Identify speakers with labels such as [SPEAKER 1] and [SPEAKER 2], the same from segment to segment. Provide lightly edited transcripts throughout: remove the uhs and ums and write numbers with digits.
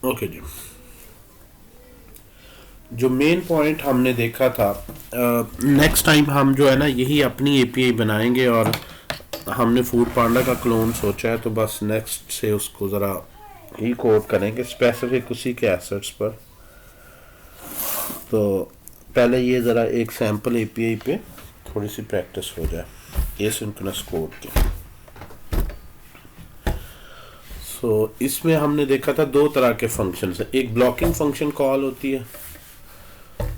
[SPEAKER 1] Okay जी, जो main point हमने देखा था, नेक्स्ट टाइम हम जो है ना यही अपनी एपीआई बनाएंगे, और हमने फूड पांडा का क्लोन सोचा है, तो बस नेक्स्ट से उसको ज़रा ही कोड करेंगे स्पेसिफिक उसी के एसेट्स पर। तो पहले ये ज़रा एक सैम्पल एपीआई पे थोड़ी सी प्रैक्टिस हो जाए एसिंक्रोनस कोड की। सो इसमें हमने देखा था दो तरह के फंक्शन है। एक ब्लॉकिंग फंक्शन कॉल होती है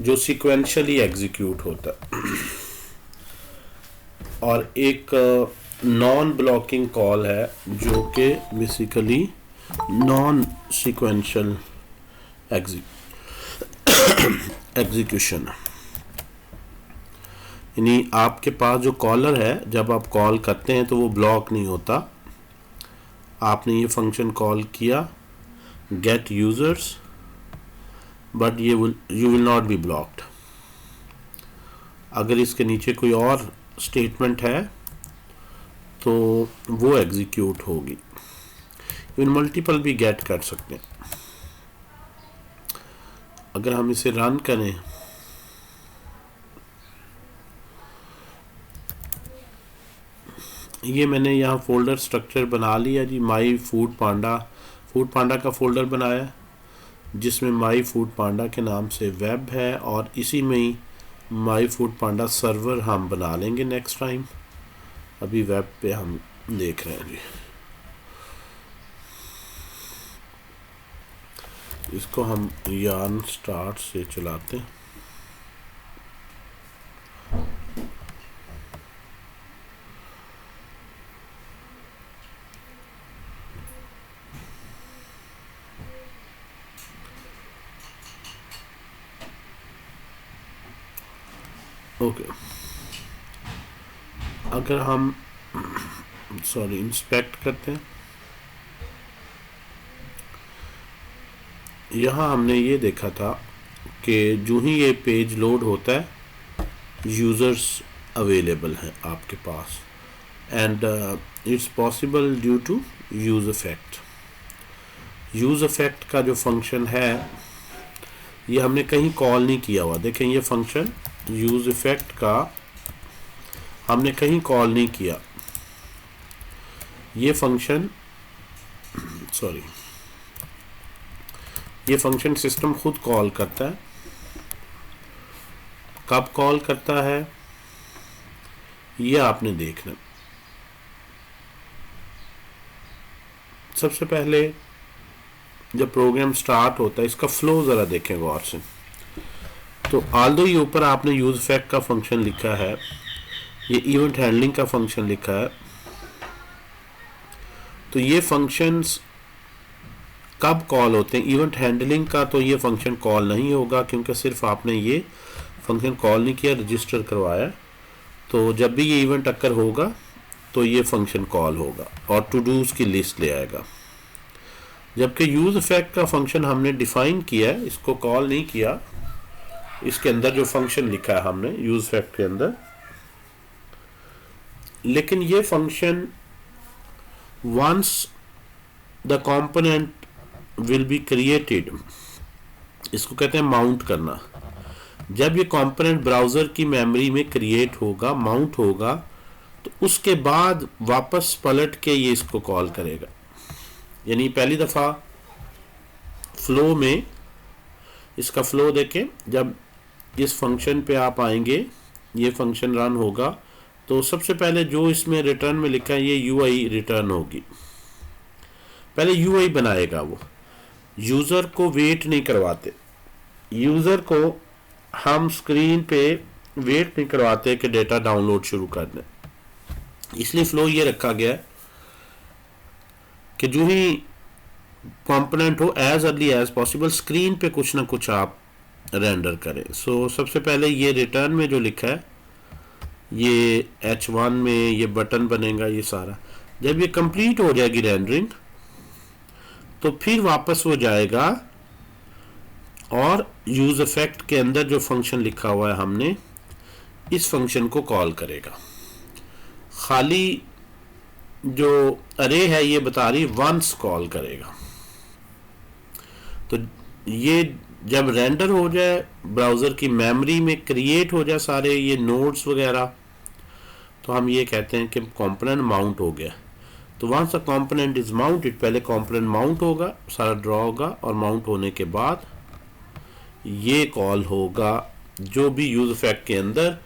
[SPEAKER 1] जो सीक्वेंशियली एग्जीक्यूट होता है, और एक नॉन ब्लॉकिंग कॉल है जो कि बेसिकली नॉन सीक्वेंशियल एग्जीक्यूशन है। यानी आपके पास जो कॉलर है, जब आप कॉल करते हैं तो वो ब्लॉक नहीं होता। आपने ये फंक्शन कॉल किया get users, but you will not be blocked. अगर इसके नीचे कोई और स्टेटमेंट है तो वो एग्जीक्यूट होगी। इवन मल्टीपल भी गेट कर सकते हैं। अगर हम इसे रन करें, ये मैंने यहाँ फोल्डर स्ट्रक्चर बना लिया जी। माई फूड पांडा का फोल्डर बनाया जिसमें माई फूड पांडा के नाम से वेब है, और इसी में ही माई फूड पांडा सर्वर हम बना लेंगे नेक्स्ट टाइम। अभी वेब पे हम देख रहे हैं जी। इसको हम यार्न स्टार्ट से चलाते हैं। ओके, अगर हम इंस्पेक्ट करते हैं, यहाँ हमने ये देखा था कि जो ही ये पेज लोड होता है यूज़र्स अवेलेबल हैं आपके पास, and it's possible due to use effect. Use effect का जो फंक्शन है ये हमने कहीं कॉल नहीं किया हुआ। देखें ये फंक्शन यूज़ इफेक्ट का हमने कहीं कॉल नहीं किया। ये फंक्शन ये फंक्शन सिस्टम खुद कॉल करता है। कब कॉल करता है ये आपने देखना। सबसे पहले जब प्रोग्राम स्टार्ट होता है इसका फ्लो ज़रा देखें गौर से। तो आल्दो ये ऊपर आपने यूज इफेक्ट का फंक्शन लिखा है, ये इवेंट हैंडलिंग का फंक्शन लिखा है, तो ये फंक्शंस कब कॉल होते हैं। इवेंट हैंडलिंग का तो ये फंक्शन कॉल नहीं होगा क्योंकि सिर्फ आपने ये फंक्शन कॉल नहीं किया, रजिस्टर करवाया। तो जब भी ये इवेंट अक्कर होगा तो ये फंक्शन कॉल होगा और टू डूज की लिस्ट ले आएगा। जबकि यूज इफेक्ट का फंक्शन हमने डिफाइन किया है, इसको कॉल नहीं किया। इसके अंदर जो फंक्शन लिखा है हमने यूज इफेक्ट के अंदर, लेकिन ये function once the component will be created, इसको कहते हैं माउंट करना। जब ये कंपोनेंट ब्राउज़र की मेमोरी में क्रिएट होगा, माउंट होगा, तो उसके बाद वापस पलट के ये इसको कॉल करेगा। यानी पहली दफ़ा फ्लो में, इसका फ्लो देखें, जब इस फंक्शन पे आप आएंगे, ये फंक्शन रन होगा, तो सबसे पहले जो इसमें रिटर्न में लिखा है ये यूआई रिटर्न होगी। पहले यूआई बनाएगा वो, यूज़र को वेट नहीं करवाते। यूज़र को हम स्क्रीन पे वेट नहीं करवाते कि डेटा डाउनलोड शुरू कर दें। इसलिए फ्लो ये रखा गया है कि जो ही कंपोनेंट हो as early as possible screen पे कुछ ना कुछ आप रेंडर करें। सो सबसे पहले ये रिटर्न में जो लिखा है, ये H1 में ये बटन बनेगा, ये सारा जब ये कंप्लीट हो जाएगी रेंडरिंग, तो फिर वापस हो जाएगा और यूज इफेक्ट के अंदर जो फंक्शन लिखा हुआ है हमने, इस फंक्शन को कॉल करेगा। खाली जो अरे है ये बता रही वंस कॉल करेगा। तो ये जब रेंडर हो जाए, ब्राउज़र की मेमोरी में क्रिएट हो जाए सारे ये नोड्स वगैरह, तो हम ये कहते हैं कि कंपोनेंट माउंट हो गया। तो once the component is mounted, पहले कंपोनेंट माउंट होगा, सारा ड्रॉ होगा, और माउंट होने के बाद ये कॉल होगा जो भी यूज इफेक्ट के अंदर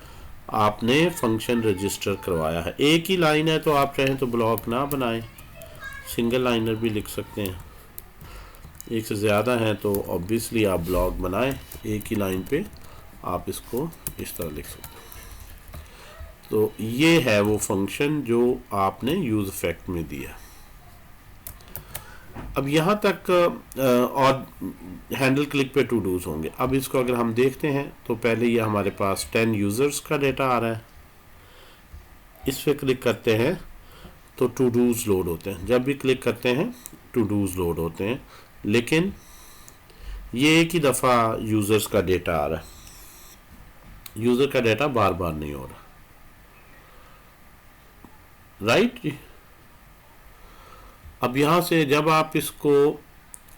[SPEAKER 1] आपने फंक्शन रजिस्टर करवाया है। एक ही लाइन है तो आप चाहें तो ब्लॉक ना बनाएं, सिंगल लाइनर भी लिख सकते हैं। एक से ज़्यादा हैं तो ऑब्वियसली आप ब्लॉक बनाएं, एक ही लाइन पे आप इसको इस तरह लिख सकते हैं। तो ये है वो फंक्शन जो आपने यूज इफेक्ट में दिया। अब यहाँ तक और हैंडल क्लिक पे टू डूज होंगे। अब इसको अगर हम देखते हैं तो पहले ये हमारे पास 10 यूज़र्स का डेटा आ रहा है, इस पर क्लिक करते हैं तो टू डूज लोड होते हैं। जब भी क्लिक करते हैं टू डूज लोड होते हैं, लेकिन ये एक ही दफ़ा यूज़र्स का डेटा आ रहा है, यूज़र का डेटा बार बार नहीं हो रहा, राइट जी। अब यहाँ से जब आप इसको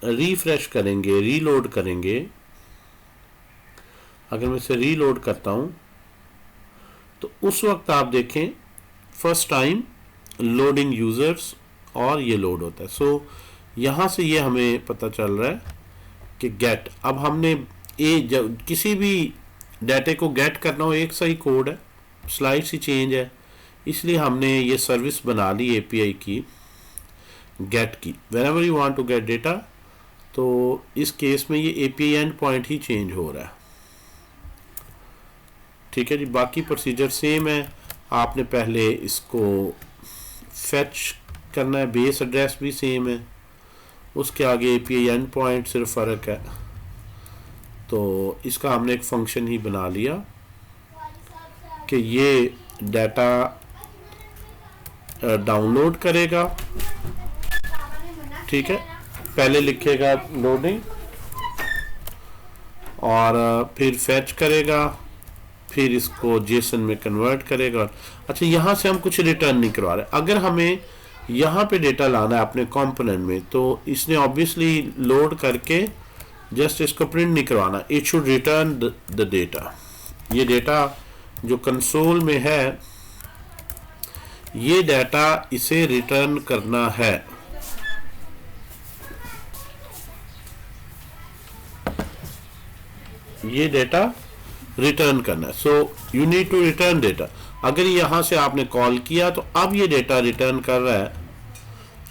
[SPEAKER 1] रिफ्रेश करेंगे, रीलोड करेंगे, अगर मैं इसे रीलोड करता हूँ तो उस वक्त आप देखें फर्स्ट टाइम लोडिंग यूज़र्स और ये लोड होता है। सो यहाँ से ये हमें पता चल रहा है कि गेट, अब हमने जब किसी भी डाटे को गेट करना हो, एक सही कोड है, स्लाइड सी चेंज है, इसलिए हमने ये सर्विस बना ली एपीआई की गेट की। Whenever you want to get data, तो इस केस में ये एपीआई एंड पॉइंट ही चेंज हो रहा है, ठीक है जी। बाकी प्रोसीजर सेम है, आपने पहले इसको फेच करना है, बेस एड्रेस भी सेम है, उसके आगे एपीआई एंड पॉइंट सिर्फ फ़र्क है। तो इसका हमने एक फंक्शन ही बना लिया कि ये डाटा डाउनलोड करेगा, ठीक है, पहले लिखेगा लोडिंग और फिर फेच करेगा, फिर इसको जेसन में कन्वर्ट करेगा। अच्छा, यहाँ से हम कुछ रिटर्न नहीं करवा रहे। अगर हमें यहाँ पे डेटा लाना है अपने कंपोनेंट में, तो इसने ऑब्वियसली लोड करके जस्ट इसको प्रिंट नहीं करवाना, it should return the data. ये डेटा जो कंसोल में है, ये डाटा इसे रिटर्न करना है। ये डेटा रिटर्न करना है। So you need to return data. अगर यहाँ से आपने कॉल किया तो अब ये डेटा रिटर्न कर रहा है,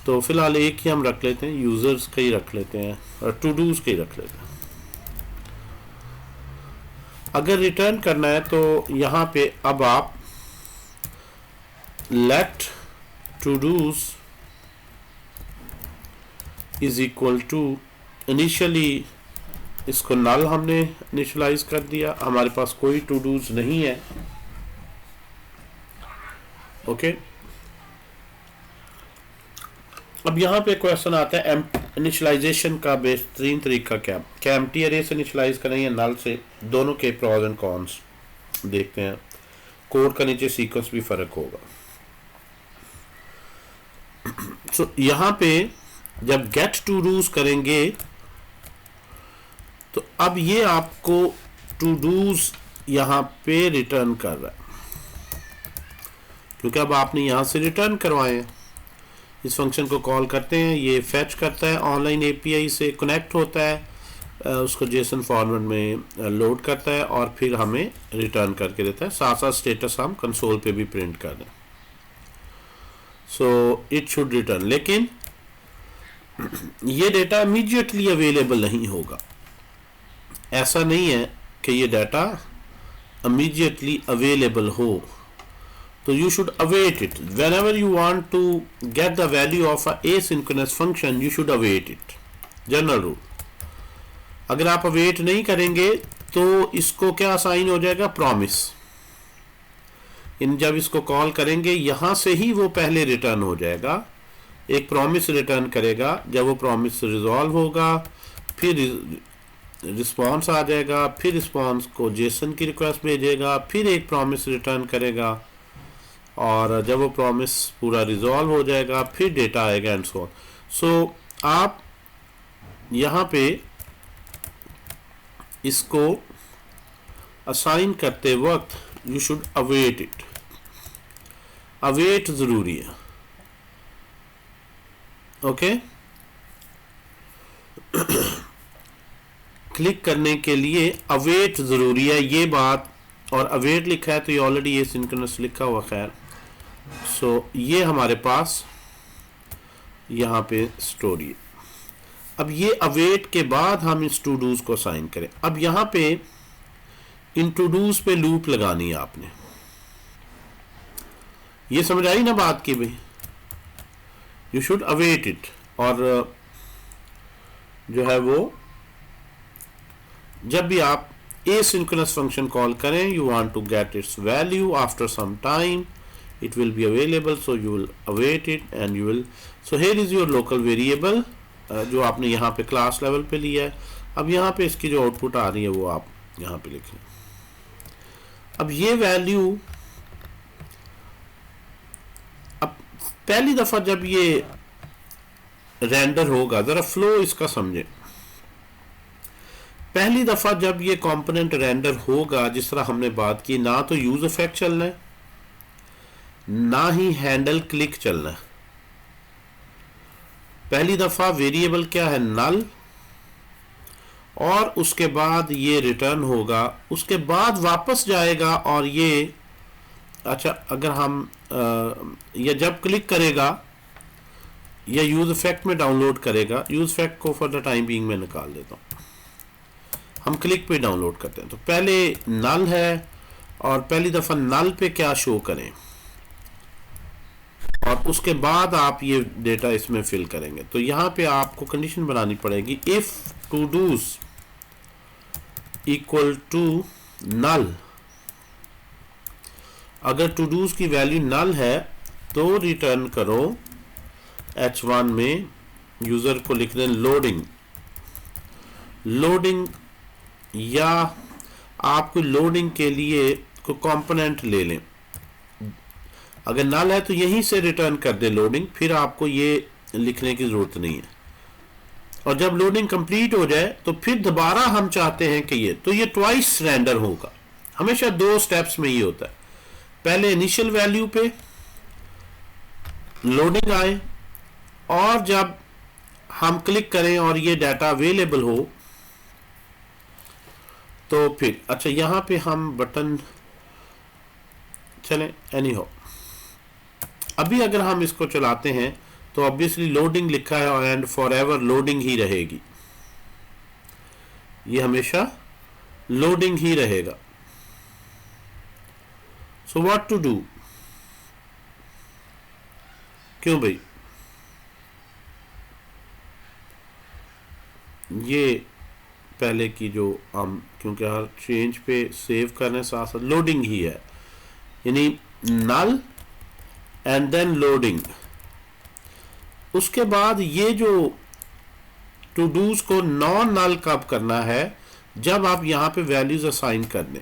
[SPEAKER 1] तो फिलहाल एक ही हम रख लेते हैं, यूजर्स का ही रख लेते हैं और टू डूज का ही रख लेते हैं। अगर रिटर्न करना है तो यहाँ पे अब आप let todos is equal to, initially इसको नल हमने इनिशियलाइज कर दिया, हमारे पास कोई टू डूज नहीं है, ओके। अब यहाँ पे क्वेश्चन आता है इनिशियलाइजेशन का बेहतरीन तरीका क्या एम्प्टी अरे से इनिशियलाइज करें या नल से, दोनों के प्रॉस एंड कॉन्स देखते हैं। कोड का नीचे सीक्वेंस भी फर्क होगा। सो यहाँ पे जब गेट टू डूज करेंगे तो अब ये आपको टू डूज यहाँ पे रिटर्न कर रहा है, क्योंकि अब आपने यहाँ से रिटर्न करवाए हैं। इस फंक्शन को कॉल करते हैं, ये फेच करता है, ऑनलाइन एपीआई से कनेक्ट होता है, उसको जेसन फॉर्मेट में लोड करता है और फिर हमें रिटर्न करके देता है। साथ साथ स्टेटस हम कंसोल पे भी प्रिंट कर दें। सो इट शुड रिटर्न, लेकिन ये डेटा इमीडिएटली अवेलेबल नहीं होगा। ऐसा नहीं है कि ये डाटा इमीडिएटली अवेलेबल हो, तो you should await it. Whenever you want to get the value of a asynchronous function, you should await it. General rule, अगर आप अवेट नहीं करेंगे तो इसको क्या असाइन हो जाएगा, प्रॉमिस। इन जब इसको कॉल करेंगे यहाँ से ही वो पहले रिटर्न हो जाएगा, एक प्रॉमिस रिटर्न करेगा। जब वो प्रॉमिस रिजॉल्व होगा फिर रिस्पॉन्स आ जाएगा, फिर रिस्पॉन्स को जेसन की रिक्वेस्ट भेजेगा, फिर एक प्रॉमिस रिटर्न करेगा और जब वो प्रॉमिस पूरा रिजॉल्व हो जाएगा फिर डेटा आएगा एंड सो ऑन। सो आप यहाँ पे इसको असाइन करते वक्त you should await it. Await जरूरी है, ओके। क्लिक करने के लिए अवेट जरूरी है, ये बात। और अवेट लिखा है तो ये ऑलरेडी ये सिंक्रोनस लिखा हुआ, खैर। सो ये हमारे पास यहाँ पे स्टोरी है। अब ये अवेट के बाद हम इस टू डूज को असाइन करें। अब यहाँ पे इन टू डूज पे लूप लगानी है आपने। ये समझ आई ना बात की भाई, यू शुड अवेट इट। और जो है वो जब भी आप asynchronous फंक्शन कॉल करें, you want to get its value after some time, it will be available, so you will await it and you will, so here is your local variable जो आपने यहाँ पे क्लास लेवल पे लिया है। अब यहाँ पे इसकी जो आउटपुट आ रही है वो आप यहाँ पे लिखें। अब ये वैल्यू, अब पहली दफा जब ये रेंडर होगा, जरा फ्लो इसका समझे। पहली दफा जब ये कंपोनेंट रेंडर होगा, जिस तरह हमने बात की, ना तो यूज इफेक्ट चलना है ना ही हैंडल क्लिक चलना है। पहली दफा वेरिएबल क्या है, नल, और उसके बाद ये रिटर्न होगा, उसके बाद वापस जाएगा और ये, अच्छा अगर हम या जब क्लिक करेगा या यूज इफेक्ट में डाउनलोड करेगा, यूज इफेक्ट को फॉर द टाइम बीइंग में निकाल देता हूं, हम क्लिक पे डाउनलोड करते हैं। तो पहले नल है और पहली दफा नल पे क्या शो करें, और उसके बाद आप ये डेटा इसमें फिल करेंगे। तो यहां पे आपको कंडीशन बनानी पड़ेगी, if todos equal to null. अगर टू डूज की वैल्यू नल है तो रिटर्न करो h1 में, यूजर को लिख दें लोडिंग। लोडिंग, या आप कोई लोडिंग के लिए कोई कंपोनेंट ले लें। अगर नल है तो यहीं से रिटर्न कर दे लोडिंग, फिर आपको ये लिखने की जरूरत नहीं है। और जब लोडिंग कंप्लीट हो जाए तो फिर दोबारा हम चाहते हैं कि ये, तो ये ट्वाइस रेंडर होगा। हमेशा दो स्टेप्स में ये होता है, पहले इनिशियल वैल्यू पे लोडिंग आए, और जब हम क्लिक करें और ये डाटा अवेलेबल हो तो फिर, अच्छा यहां पे हम बटन, चलें एनी हो, अभी अगर हम इसको चलाते हैं तो ऑब्वियसली लोडिंग लिखा है एंड फॉर एवर लोडिंग ही रहेगी, ये हमेशा लोडिंग ही रहेगा। सो व्हाट टू डू, क्यों भाई, ये पहले की जो हम, क्योंकि हर चेंज पे सेव करने साथ साथ लोडिंग ही है, यानी नल एंड देन लोडिंग। उसके बाद ये जो टू डूज को नॉन नल कब करना है, जब आप यहां पे वैल्यूज असाइन कर दें।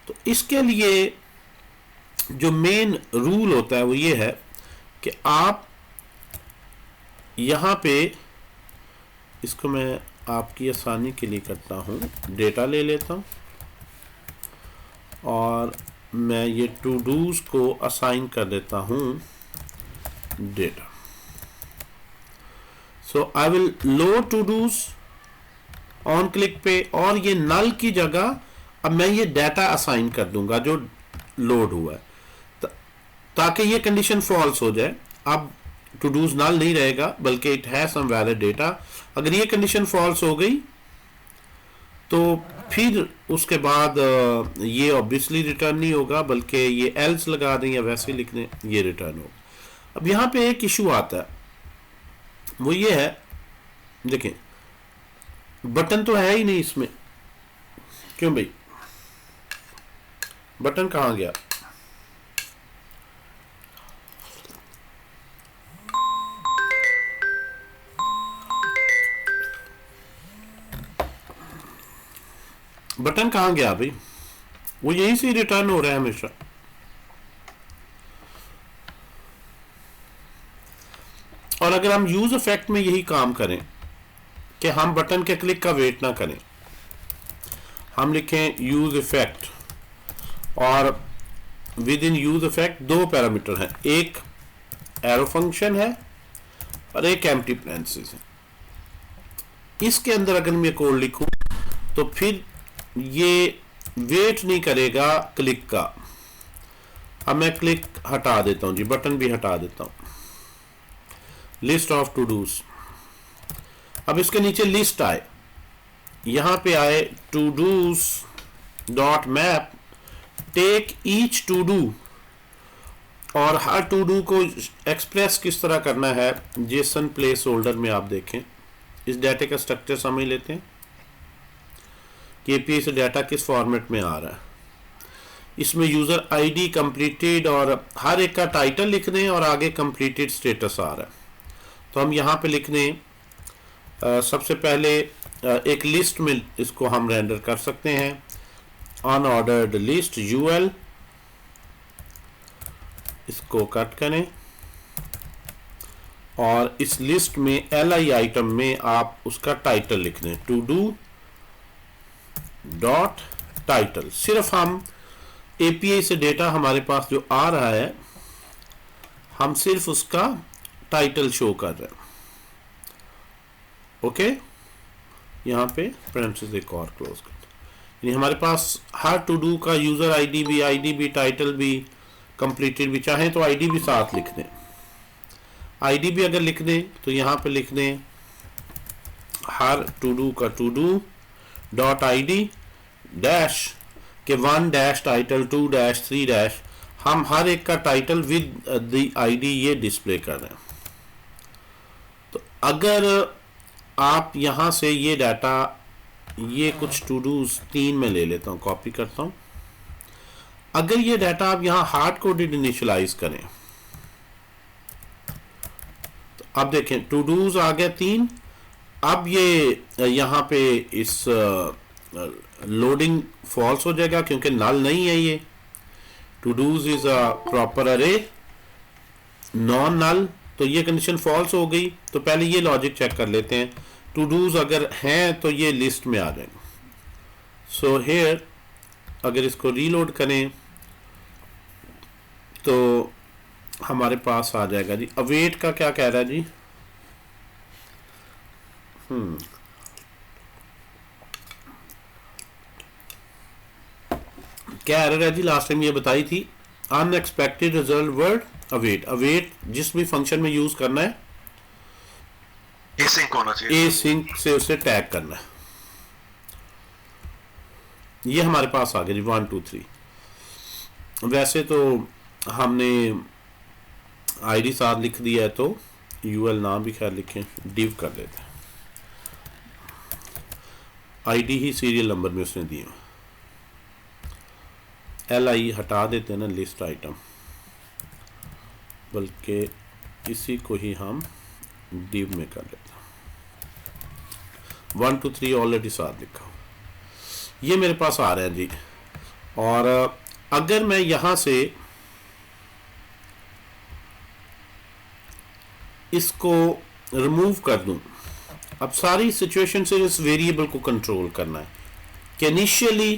[SPEAKER 1] तो इसके लिए जो मेन रूल होता है वो ये है कि आप यहां पे, इसको मैं आपकी आसानी के लिए करता हूं, डेटा ले लेता हूं और मैं ये टू डूज को असाइन कर देता हूं data. So I will load todos on click पे, और ये नल की जगह अब मैं ये डाटा असाइन कर दूंगा जो लोड हुआ है, ताकि ये कंडीशन फॉल्स हो जाए। अब टू डूज नल नहीं रहेगा बल्कि it has some valid data. अगर ये कंडीशन फॉल्स हो गई तो फिर उसके बाद ये ऑब्वियसली रिटर्न नहीं होगा, बल्कि ये एल्स लगा दें या वैसे लिख दें, ये रिटर्न होगा। अब यहां पे एक इशू आता है, वो ये है, देखें बटन तो है ही नहीं इसमें, क्यों भाई, बटन कहां गया, बटन कहां गया भाई, वो यहीं से रिटर्न हो रहा है हमेशा। और अगर हम यूज इफेक्ट में यही काम करें कि हम बटन के क्लिक का वेट ना करें, हम लिखें यूज इफेक्ट, और विद इन यूज इफेक्ट दो पैरामीटर हैं, एक एरो फंक्शन है और एक एम्प्टी पैरेंथेसिस है। इसके अंदर अगर मैं कोड लिखूं तो फिर ये वेट नहीं करेगा क्लिक का। अब मैं क्लिक हटा देता हूं जी, बटन भी हटा देता हूं। लिस्ट ऑफ टू डूज, अब इसके नीचे लिस्ट आए, यहां पे आए todos dot map take each todo, और हर टू डू को एक्सप्रेस किस तरह करना है जेसन प्लेस होल्डर में आप देखें। इस डाटा का स्ट्रक्चर समझ लेते हैं कि एपीआई से डाटा किस फॉर्मेट में आ रहा है। इसमें यूजर आईडी, कंप्लीटेड और हर एक का टाइटल लिख दें और आगे कंप्लीटेड स्टेटस आ रहा है। तो हम यहाँ पे लिख दें सबसे पहले एक लिस्ट में इसको हम रेंडर कर सकते हैं, अनऑर्डर्ड लिस्ट यूएल, इसको कट करें और इस लिस्ट में एलआई आइटम में आप उसका टाइटल लिख दें, टू डू डॉट टाइटल। सिर्फ हम एपीआई से डेटा हमारे पास जो आ रहा है हम सिर्फ उसका टाइटल शो कर रहे हैं। ओके, यहाँ पे पैरेंथेसिस एक और क्लोज कर, यानी हमारे पास हर टू डू का यूजर आईडी भी टाइटल भी कंप्लीटेड भी, चाहें तो आईडी भी साथ लिख दें। आईडी भी अगर लिख दें तो यहाँ पे लिख दें हर टू डू का todo dot ID dash के 1 डैश टाइटल 2 डैश 3 डैश, हम हर एक का टाइटल विद द आईडी ये डिस्प्ले कर रहे हैं। तो अगर आप यहाँ से ये डाटा, ये कुछ टू डूज 3 में ले लेता हूँ, कॉपी करता हूँ। अगर ये डाटा आप यहाँ हार्ड कोडेड इनिशियलाइज करें तो अब देखें टू डूज आ गया 3। अब ये यहाँ पे इस लोडिंग फॉल्स हो जाएगा क्योंकि नल नहीं है। ये todos is a proper array non null, तो ये कंडीशन फॉल्स हो गई। तो पहले ये लॉजिक चेक कर लेते हैं, टू डूज अगर हैं तो ये लिस्ट में आ जाएंगे। सो हेयर अगर इसको रीलोड करें तो हमारे पास आ जाएगा जी। अवेट का क्या कह रहा है जी, क्या एरर है जी, लास्ट टाइम ये बताई थी। Unexpected result word await, await जिस भी फंक्शन में यूज करना है
[SPEAKER 2] एसिंक होना चाहिए,
[SPEAKER 1] एसिंक से उसे टैग करना है। ये हमारे पास आ गया जी 1 2 3। वैसे तो हमने आईडी साथ लिख दिया है तो यूएल नाम भी खैर लिखें, डिव कर देते हैं। आईडी ही सीरियल नंबर में उसने दिया, एलआई हटा देते हैं ना लिस्ट आइटम, बल्कि इसी को ही हम डिव में कर लेते हैं। 1 2 3 ऑलरेडी साथ लिखा, ये मेरे पास आ रहा है जी। और अगर मैं यहां से इसको रिमूव कर दूं, अब सारी सिचुएशन से इस वेरिएबल को कंट्रोल करना है कि इनिशियली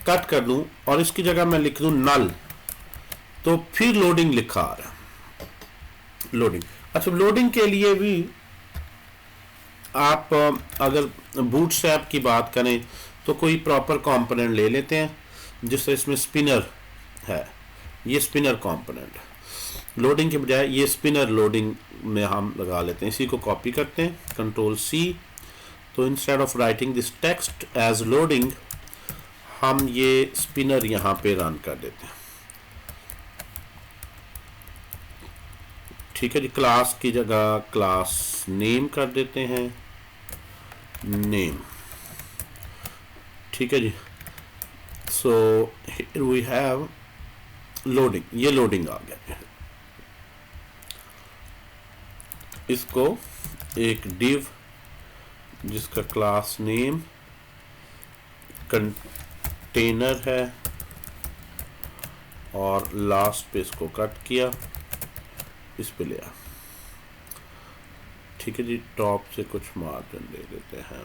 [SPEAKER 1] कट कर दूं और इसकी जगह मैं लिख दूं नल, तो फिर लोडिंग लिखा आ रहा है, लोडिंग। अच्छा, लोडिंग के लिए भी आप अगर बूटस्ट्रैप की बात करें तो कोई प्रॉपर कंपोनेंट ले लेते हैं, जिस तरह इसमें स्पिनर है, ये स्पिनर कंपोनेंट लोडिंग के बजाय ये स्पिनर लोडिंग में हम लगा लेते हैं। इसी को कॉपी करते हैं, कंट्रोल सी, तो instead of writing this text as loading हम ये स्पिनर यहाँ पे रन कर देते हैं। ठीक है जी, क्लास की जगह क्लास नेम कर देते हैं, नेम। ठीक है जी, so here we have loading, ये लोडिंग आ गया। इसको एक डिव जिसका क्लास नेम कंटेनर है और लास्ट पे इसको कट किया, इस पे लिया। ठीक है जी, टॉप से कुछ मार्जिन ले लेते हैं,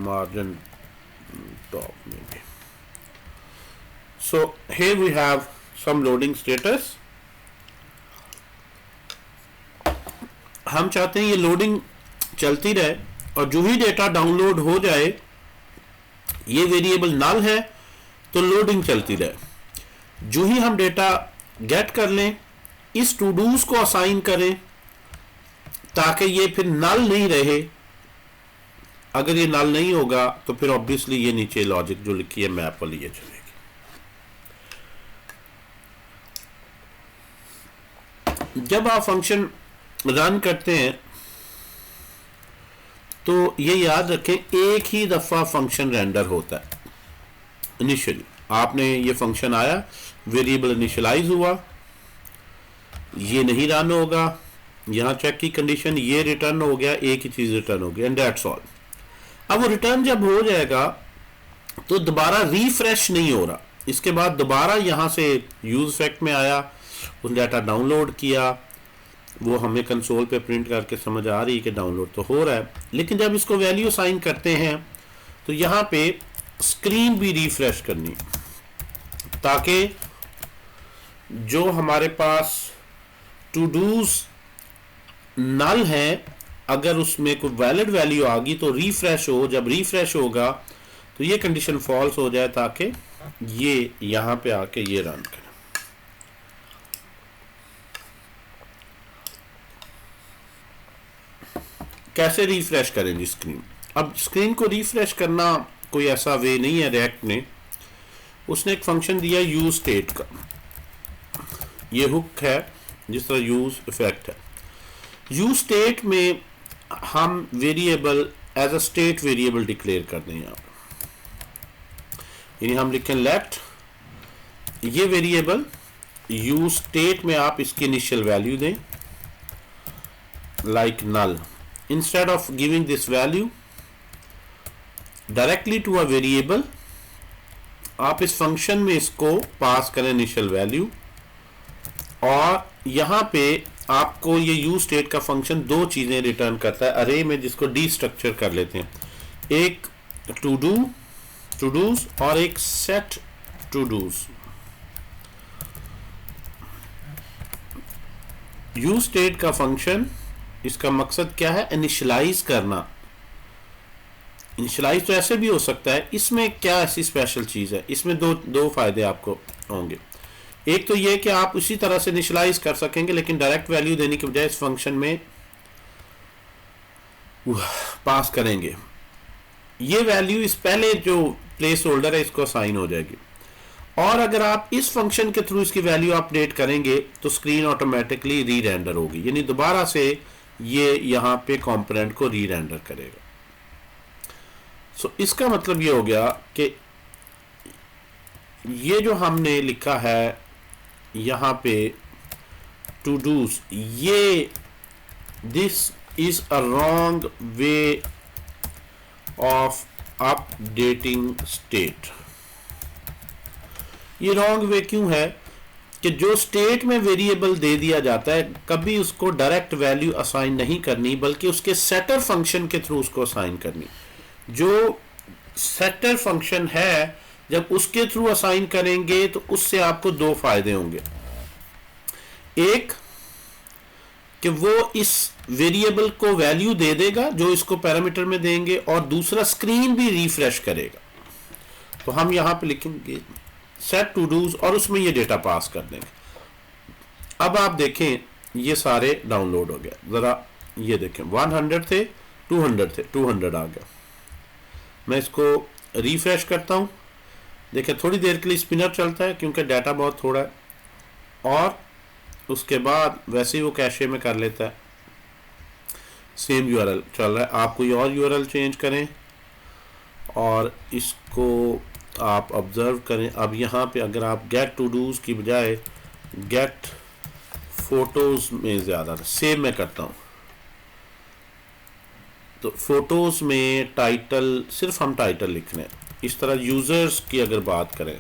[SPEAKER 1] मार्जिन टॉप में भी। सो here we have some loading status। हम चाहते हैं ये लोडिंग चलती रहे और जो ही डेटा डाउनलोड हो जाए, ये वेरिएबल नल है तो लोडिंग चलती रहे। जो ही हम डेटा गेट कर लें, इस टू डूज को असाइन करें ताकि ये फिर नल नहीं रहे। अगर ये नल नहीं होगा तो फिर ऑब्वियसली ये नीचे लॉजिक जो लिखी है मैप वाली ये चलेगी। जब आप फंक्शन रन करते हैं तो ये याद रखें, एक ही दफा फंक्शन रेंडर होता है। इनिशियली आपने ये फंक्शन आया, वेरिएबल इनिशियलाइज हुआ, ये नहीं रन होगा, यहां चेक की कंडीशन, ये रिटर्न हो गया, एक ही चीज रिटर्न हो गया, एंड दैट्स ऑल। अब वो रिटर्न जब हो जाएगा तो दोबारा रिफ्रेश नहीं हो रहा। इसके बाद दोबारा यहां से यूज इफेक्ट में आया, उस डाटा डाउनलोड किया, वो हमें कंसोल पे प्रिंट करके समझ आ रही है कि डाउनलोड तो हो रहा है। लेकिन जब इसको वैल्यू असाइन करते हैं तो यहाँ पे स्क्रीन भी रिफ्रेश करनी, ताकि जो हमारे पास टू डूज नल है, अगर उसमें कोई वैलिड वैल्यू आ गई तो रिफ्रेश हो। जब रिफ्रेश होगा तो ये कंडीशन फॉल्स हो जाए ताकि ये यहाँ पे आके ये रन करे। कैसे रिफ्रेश करेंगे स्क्रीन? अब स्क्रीन को रिफ्रेश करना कोई ऐसा वे नहीं है। रिएक्ट ने उसने एक फंक्शन दिया यूज स्टेट का, ये हुक है जिस तरह यूज इफेक्ट है। यूज स्टेट में हम variable as a state variable declare कर दें यहाँ, यानी हम लिखें लेट ये वेरिएबल यूज स्टेट में आप इसकी इनिशियल वैल्यू दें like null. Instead of giving this value directly to a variable, आप इस फंक्शन में इसको पास करें इनिशियल वैल्यू, और यहाँ पे आपको ये यूज स्टेट का फंक्शन दो चीजें रिटर्न करता है अरे में, जिसको डी स्ट्रक्चर कर लेते हैं। एक टू डूज और एक set todos. Use state का फंक्शन, इसका मकसद क्या है? इनिशियलाइज करना। इनिशियलाइज तो ऐसे भी हो सकता है, इसमें क्या ऐसी स्पेशल चीज है? इसमें दो फायदे आपको होंगे। एक तो ये कि आप उसी तरह से इनिशियलाइज कर सकेंगे, लेकिन डायरेक्ट वैल्यू देने के बजाय इस फंक्शन में पास करेंगे। ये वैल्यू इस पहले जो प्लेस होल्डर है इसको असाइन हो जाएगी, और अगर आप इस फंक्शन के थ्रू इसकी वैल्यू अपडेट करेंगे तो स्क्रीन ऑटोमेटिकली री रेंडर होगी, यानी दोबारा से ये यहां पे कंपोनेंट को री रेंडर करेगा। सो इसका मतलब ये हो गया कि ये जो हमने लिखा है यहां पे टू डूज, ये this is a wrong way of updating state. ये रॉन्ग वे क्यों है? कि जो स्टेट में वेरिएबल दे दिया जाता है कभी उसको डायरेक्ट वैल्यू असाइन नहीं करनी, बल्कि उसके सेटर फंक्शन के थ्रू उसको असाइन करनी। जो सेटर फंक्शन है जब उसके थ्रू असाइन करेंगे तो उससे आपको दो फायदे होंगे। एक कि वो इस वेरिएबल को वैल्यू दे देगा जो इसको पैरामीटर में देंगे, और दूसरा स्क्रीन भी रिफ्रेश करेगा। तो हम यहां पे लिखेंगे सेट टू डूज और उसमें ये डेटा पास कर देंगे। अब आप देखें ये सारे डाउनलोड हो गया। जरा ये देखें 100 थे, 200 थे, 200 आ गया। मैं इसको रिफ्रेश करता हूं, देखें थोड़ी देर के लिए स्पिनर चलता है क्योंकि डाटा बहुत थोड़ा है, और उसके बाद वैसे ही वो कैशे में कर लेता है। सेम यूआरएल चल रहा है। आप कोई और यूआरएल चेंज करें और इसको आप ऑब्जर्व करें। अब यहाँ पे अगर आप गेट टू डूज की बजाय गेट फोटोज में ज़्यादा सेव मैं करता हूँ, तो फोटोज में टाइटल सिर्फ हम टाइटल लिख रहे हैं। इस तरह यूज़र्स की अगर बात करें,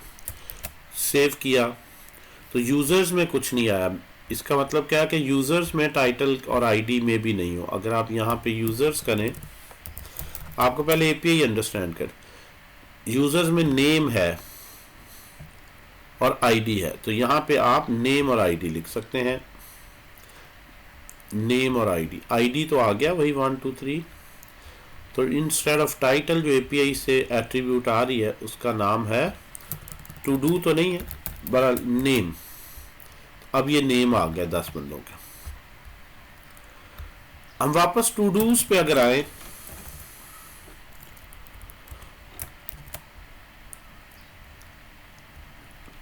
[SPEAKER 1] सेव किया तो यूज़र्स में कुछ नहीं आया। इसका मतलब क्या है कि यूज़र्स में टाइटल और आईडी में भी नहीं हो। अगर आप यहाँ पे यूज़र्स करें, आपको पहले एपीआई अंडरस्टैंड कर, यूजर्स में नेम है और आईडी है, तो यहां पे आप नेम और आईडी लिख सकते हैं। नेम और आईडी, आईडी तो आ गया वही 1 2 3। तो इंस्टेड ऑफ टाइटल जो एपीआई से एट्रीब्यूट आ रही है उसका नाम है टू डू, तो नहीं है बड़ा नेम। अब ये नेम आ गया 10 बंदों का। हम वापस टू डूज पे अगर आए,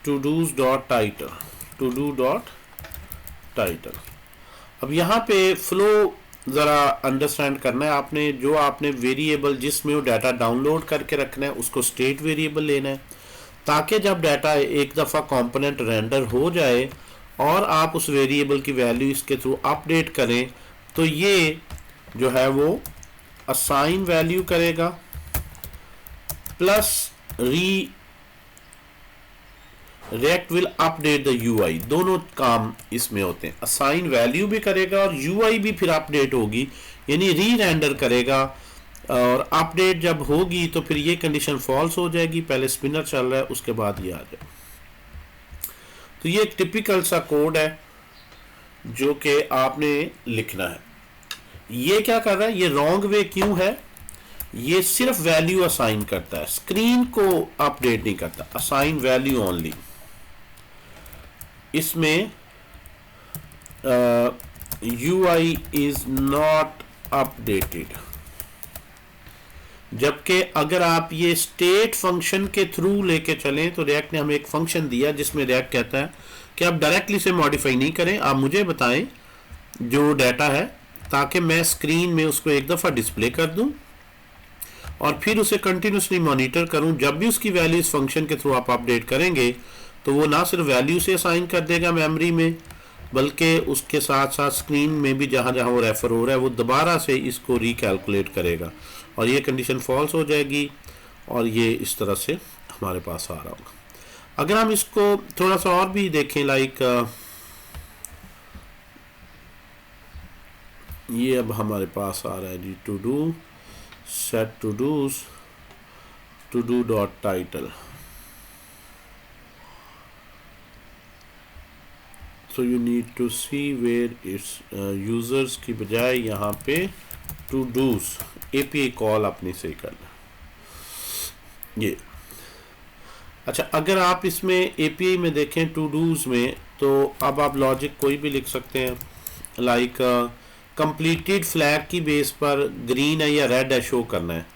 [SPEAKER 1] todos dot title, todo dot title. अब यहाँ पे फ्लो ज़रा अंडरस्टैंड करना है आपने। जो आपने वेरिएबल जिसमें वो डाटा डाउनलोड करके रखना है उसको स्टेट वेरिएबल लेना है, ताकि जब डाटा एक दफ़ा कंपोनेंट रेंडर हो जाए और आप उस वेरिएबल की वैल्यू इसके थ्रू अपडेट करें तो ये जो है वो असाइन वैल्यू करेगा plus react will update the UI. दोनों काम इसमें होते हैं, असाइन वैल्यू भी करेगा और यूआई भी फिर अपडेट होगी, यानी री रेंडर करेगा। और अपडेट जब होगी तो फिर ये कंडीशन फॉल्स हो जाएगी, पहले स्पिनर चल रहा है उसके बाद ये आ जाए। तो ये एक टिपिकल सा कोड है जो कि आपने लिखना है। ये क्या कर रहा है, ये रॉन्ग वे क्यों है, ये सिर्फ वैल्यू असाइन करता है, स्क्रीन को अपडेट नहीं करता, असाइन वैल्यू ओनली। इसमें यूआई इज नॉट अपडेटेड। जबकि अगर आप ये स्टेट फंक्शन के थ्रू लेके चलें तो रिएक्ट ने हमें एक फंक्शन दिया जिसमें रिएक्ट कहता है कि आप डायरेक्टली से मॉडिफाई नहीं करें, आप मुझे बताएं जो डाटा है ताकि मैं स्क्रीन में उसको एक दफ़ा डिस्प्ले कर दूं और फिर उसे कंटिन्यूसली मॉनिटर करूं। जब भी उसकी वैल्यू इस फंक्शन के थ्रू आप अपडेट करेंगे तो वो ना सिर्फ वैल्यू से असाइन कर देगा मेमोरी में, बल्कि उसके साथ साथ स्क्रीन में भी जहां जहां वो रेफर हो रहा है वो दोबारा से इसको रिकैलकुलेट करेगा और ये कंडीशन फॉल्स हो जाएगी और ये इस तरह से हमारे पास आ रहा होगा। अगर हम इसको थोड़ा सा और भी देखें, लाइक ये अब हमारे पास आ रहा है जी todo set todos todo dot title. So you need to see where it's users की बजाय यहाँ पे टू डूज एपीआई कॉल अपने से करना ये। अच्छा, अगर आप इसमें एपीआई में देखें टू डूज में, तो अब आप लॉजिक कोई भी लिख सकते हैं, लाइक कंप्लीटेड फ्लैग की बेस पर ग्रीन है या रेड है शो करना है,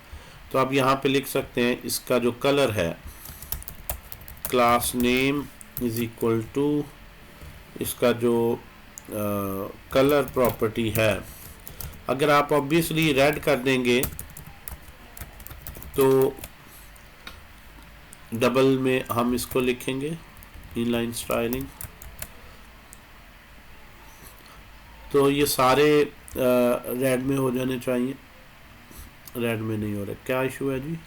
[SPEAKER 1] तो आप यहाँ पे लिख सकते हैं इसका जो कलर है class name is equal to इसका जो कलर प्रॉपर्टी है। अगर आप ऑब्वियसली रेड कर देंगे तो डबल में हम इसको लिखेंगे इनलाइन स्टाइलिंग, तो ये सारे रेड में हो जाने चाहिए। रेड में नहीं हो रहा, क्या इशू है जी?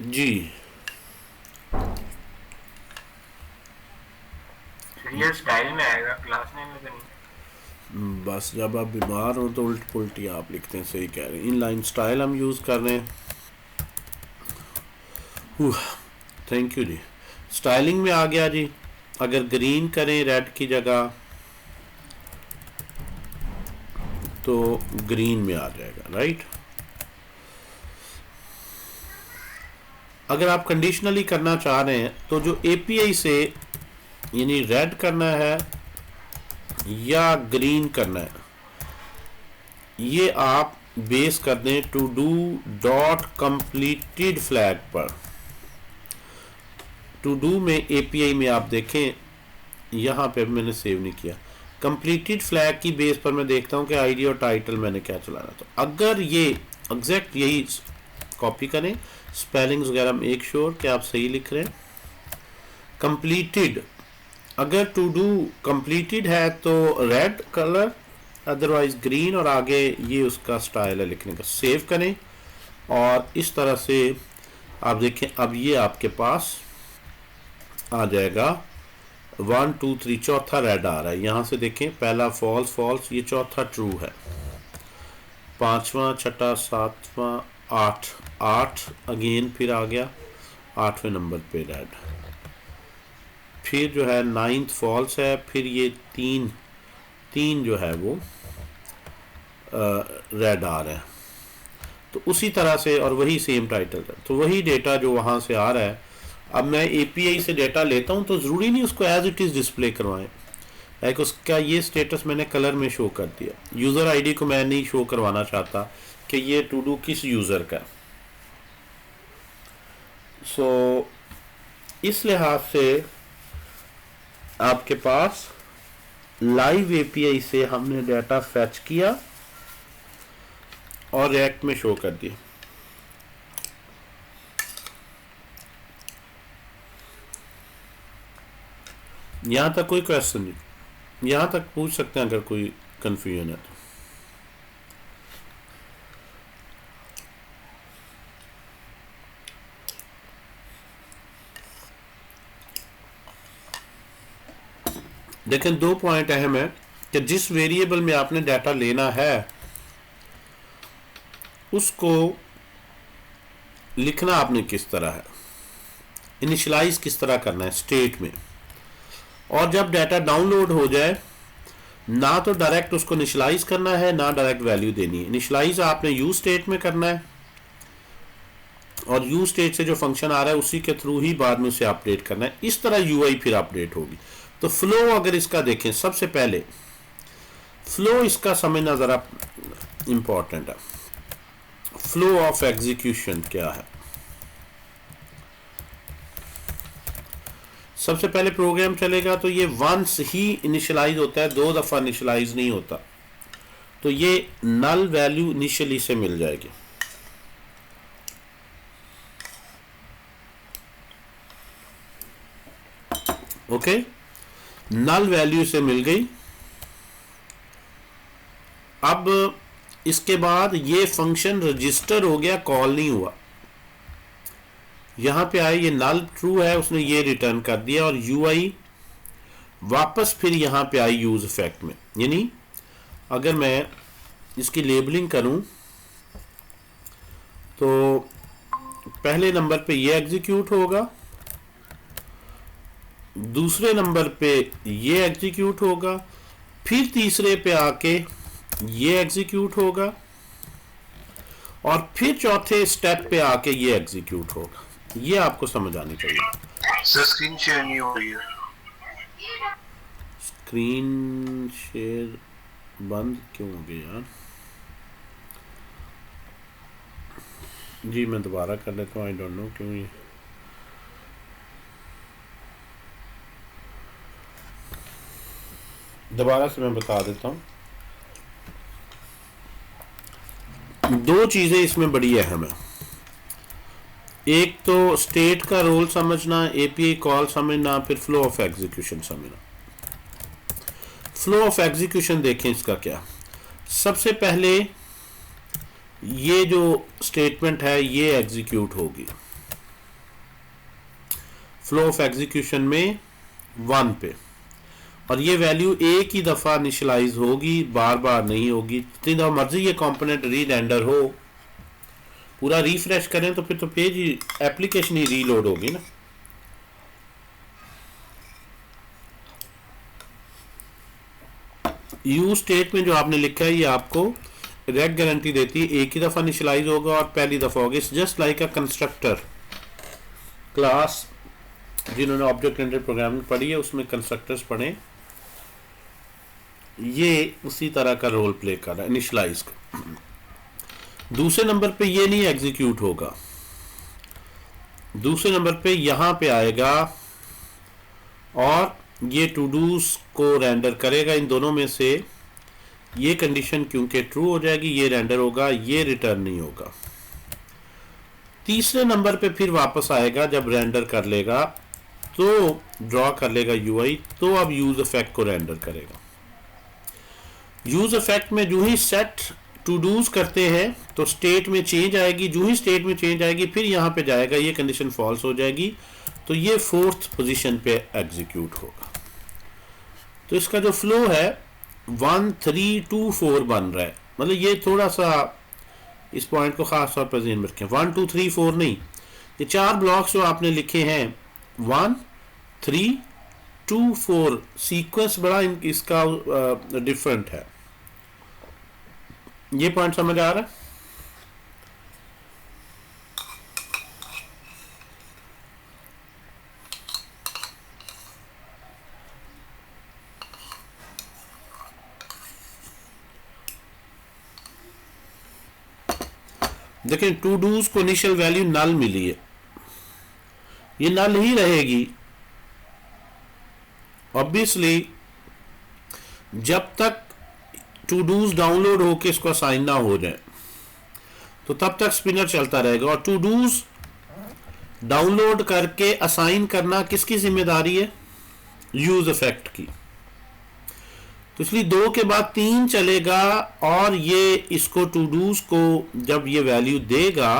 [SPEAKER 1] जी
[SPEAKER 2] ये स्टाइल में आएगा, क्लास नेम में तो नहीं।
[SPEAKER 1] बस जब आप बीमार हो तो उल्ट पुल्टी आप लिखते हैं, सही कह रहे हैं। इनलाइन स्टाइल हम यूज़ कर रहे हैं। Thank you ji. स्टाइलिंग में आ गया जी। अगर ग्रीन करें रेड की जगह तो ग्रीन में आ जाएगा, राइट। अगर आप कंडीशनली करना चाह रहे हैं तो जो एपीआई से यानी रेड करना है या ग्रीन करना है, ये आप बेस कर दें todo dot completed flag पर। टू डू में एपीआई में आप देखें यहाँ पे मैंने सेव नहीं किया, कंप्लीटेड फ्लैग की बेस पर मैं देखता हूँ कि आईडी और टाइटल मैंने क्या चलाना। तो अगर ये एग्जैक्ट यही कॉपी करें, स्पेलिंग्स वगैरह मेक श्योर कि आप सही लिख रहे हैं। कंप्लीटेड, अगर टू डू कंप्लीटेड है तो रेड कलर, अदरवाइज ग्रीन, और आगे ये उसका स्टाइल है लिखने का। सेव करें और इस तरह से आप देखें अब ये आपके पास आ जाएगा 1 2 3 चौथा रेड आ रहा है, यहाँ से देखें पहला फॉल्स फॉल्स, ये चौथा ट्रू है, पांचवा छठा सातवां आठ, आठ अगेन फिर आ गया 8वें नंबर पे रेड, फिर जो है 9th फॉल्स है, फिर ये तीन तीन जो है वो रेड आ रहे हैं। तो उसी तरह से और वही सेम टाइटल है, तो वही डेटा जो वहाँ से आ रहा है, अब मैं एपीआई से डेटा लेता हूँ तो ज़रूरी नहीं उसको एज इट इज़ डिस्प्ले करवाएं, लाइक उसका ये स्टेटस मैंने कलर में शो कर दिया, यूज़र आईडी को मैं नहीं शो करवाना चाहता कि ये टू डू किस यूज़र का। सो इस लिहाज से आपके पास लाइव एपीआई से हमने डाटा फैच किया और रिएक्ट में शो कर दिया। यहां तक कोई क्वेश्चन नहीं, यहां तक पूछ सकते हैं अगर कोई कंफ्यूजन है तो। लेकिन 2 पॉइंट अहम है कि जिस वेरिएबल में आपने डाटा लेना है उसको लिखना आपने किस तरह है, इनिशियलाइज किस तरह करना है स्टेट में, और जब डाटा डाउनलोड हो जाए ना तो डायरेक्ट उसको इनिशियलाइज करना है ना डायरेक्ट वैल्यू देनी है। इनिशियलाइज आपने यूज स्टेट में करना है और यूज स्टेट से जो फंक्शन आ रहा है उसी के थ्रू ही बाद में उसे अपडेट करना है, इस तरह यूआई फिर अपडेट होगी। तो फ्लो अगर इसका देखें, सबसे पहले फ्लो इसका समझना जरा इंपॉर्टेंट है। फ्लो ऑफ एग्जीक्यूशन क्या है? सबसे पहले प्रोग्राम चलेगा तो ये वंस ही इनिशियलाइज होता है, 2 दफा इनिशियलाइज नहीं होता। तो ये नल वैल्यू इनिशियली से मिल जाएगी, ओके, नल वैल्यू से मिल गई। अब इसके बाद ये फंक्शन रजिस्टर हो गया, कॉल नहीं हुआ, यहां पे आए ये नल ट्रू है, उसने ये रिटर्न कर दिया और यूआई वापस फिर यहां पे आई यूज इफेक्ट में। यानी अगर मैं इसकी लेबलिंग करूं तो पहले नंबर पे ये एग्जीक्यूट होगा, दूसरे नंबर पे ये एग्जीक्यूट होगा, फिर तीसरे पे आके ये एग्जीक्यूट होगा और फिर चौथे स्टेप पे आके ये एग्जीक्यूट होगा। ये आपको समझ आनी चाहिए।
[SPEAKER 2] सर स्क्रीन शेयर नहीं हो रही है।
[SPEAKER 1] स्क्रीन शेयर बंद क्यों हो गया यार? जी मैं दोबारा कर लेता हूँ, आई डोंट नो क्यों ये। दोबारा से मैं बता देता हूँ। 2 चीजें इसमें बड़ी अहम है, एक तो स्टेट का रोल समझना, एपीआई कॉल समझना, फिर फ्लो ऑफ एग्जीक्यूशन समझना। फ्लो ऑफ एग्जीक्यूशन देखें इसका क्या। सबसे पहले ये जो स्टेटमेंट है ये एग्जीक्यूट होगी फ्लो ऑफ एग्जीक्यूशन में 1 पे, और ये वैल्यू एक ही दफा इनिशियलाइज होगी, बार बार नहीं होगी। जितनी दफा मर्जी ये कंपोनेंट री रेंडर हो, पूरा रिफ्रेश करें तो फिर तो पेज ही एप्लीकेशन ही रीलोड होगी ना। यूज स्टेट में जो आपने लिखा है ये आपको रेड गारंटी देती है, एक ही दफा इनिशियलाइज होगा और पहली दफा होगी। It's just like a constructor class, जिन्होंने ऑब्जेक्ट ओरिएंटेड प्रोग्रामिंग पढ़ी है उसमें कंस्ट्रक्टर्स पढ़े, ये उसी तरह का रोल प्ले कर रहा है इनिशियलाइज का। दूसरे नंबर पे ये नहीं एग्जीक्यूट होगा, दूसरे नंबर पे यहां पे आएगा और ये टू डूज को रेंडर करेगा। इन दोनों में से ये कंडीशन क्योंकि ट्रू हो जाएगी, ये रेंडर होगा, ये रिटर्न नहीं होगा। तीसरे नंबर पे फिर वापस आएगा, जब रेंडर कर लेगा तो ड्रॉ कर लेगा यूआई, तो अब यूज इफेक्ट को रेंडर करेगा। यूज इफेक्ट में जो ही सेट टू डूज करते हैं तो स्टेट में चेंज आएगी, जो ही स्टेट में चेंज आएगी फिर यहाँ पे जाएगा, ये कंडीशन फॉल्स हो जाएगी, तो ये 4th पोजीशन पे एग्जीक्यूट होगा। तो इसका जो फ्लो है 1324 बन रहा है। मतलब ये थोड़ा सा इस पॉइंट को खास तौर पर ध्यान में रखें, 1 2 3 4 नहीं, ये 4 ब्लॉक्स जो आपने लिखे हैं 1 3 2 4 सीक्वेंस बड़ा इसका डिफरेंट है। ये पॉइंट समझ आ रहा है? देखिए टू डूज को इनिशियल वैल्यू नल मिली है, ये नल ही रहेगी ऑब्वियसली जब तक टू डूज डाउनलोड होके इसको असाइन ना हो जाए, तो तब तक स्पिनर चलता रहेगा। और टू डूज डाउनलोड करके असाइन करना किसकी जिम्मेदारी है? यूज इफेक्ट की। तो इसलिए 2 के बाद 3 चलेगा और ये इसको टू डूज को जब ये वैल्यू देगा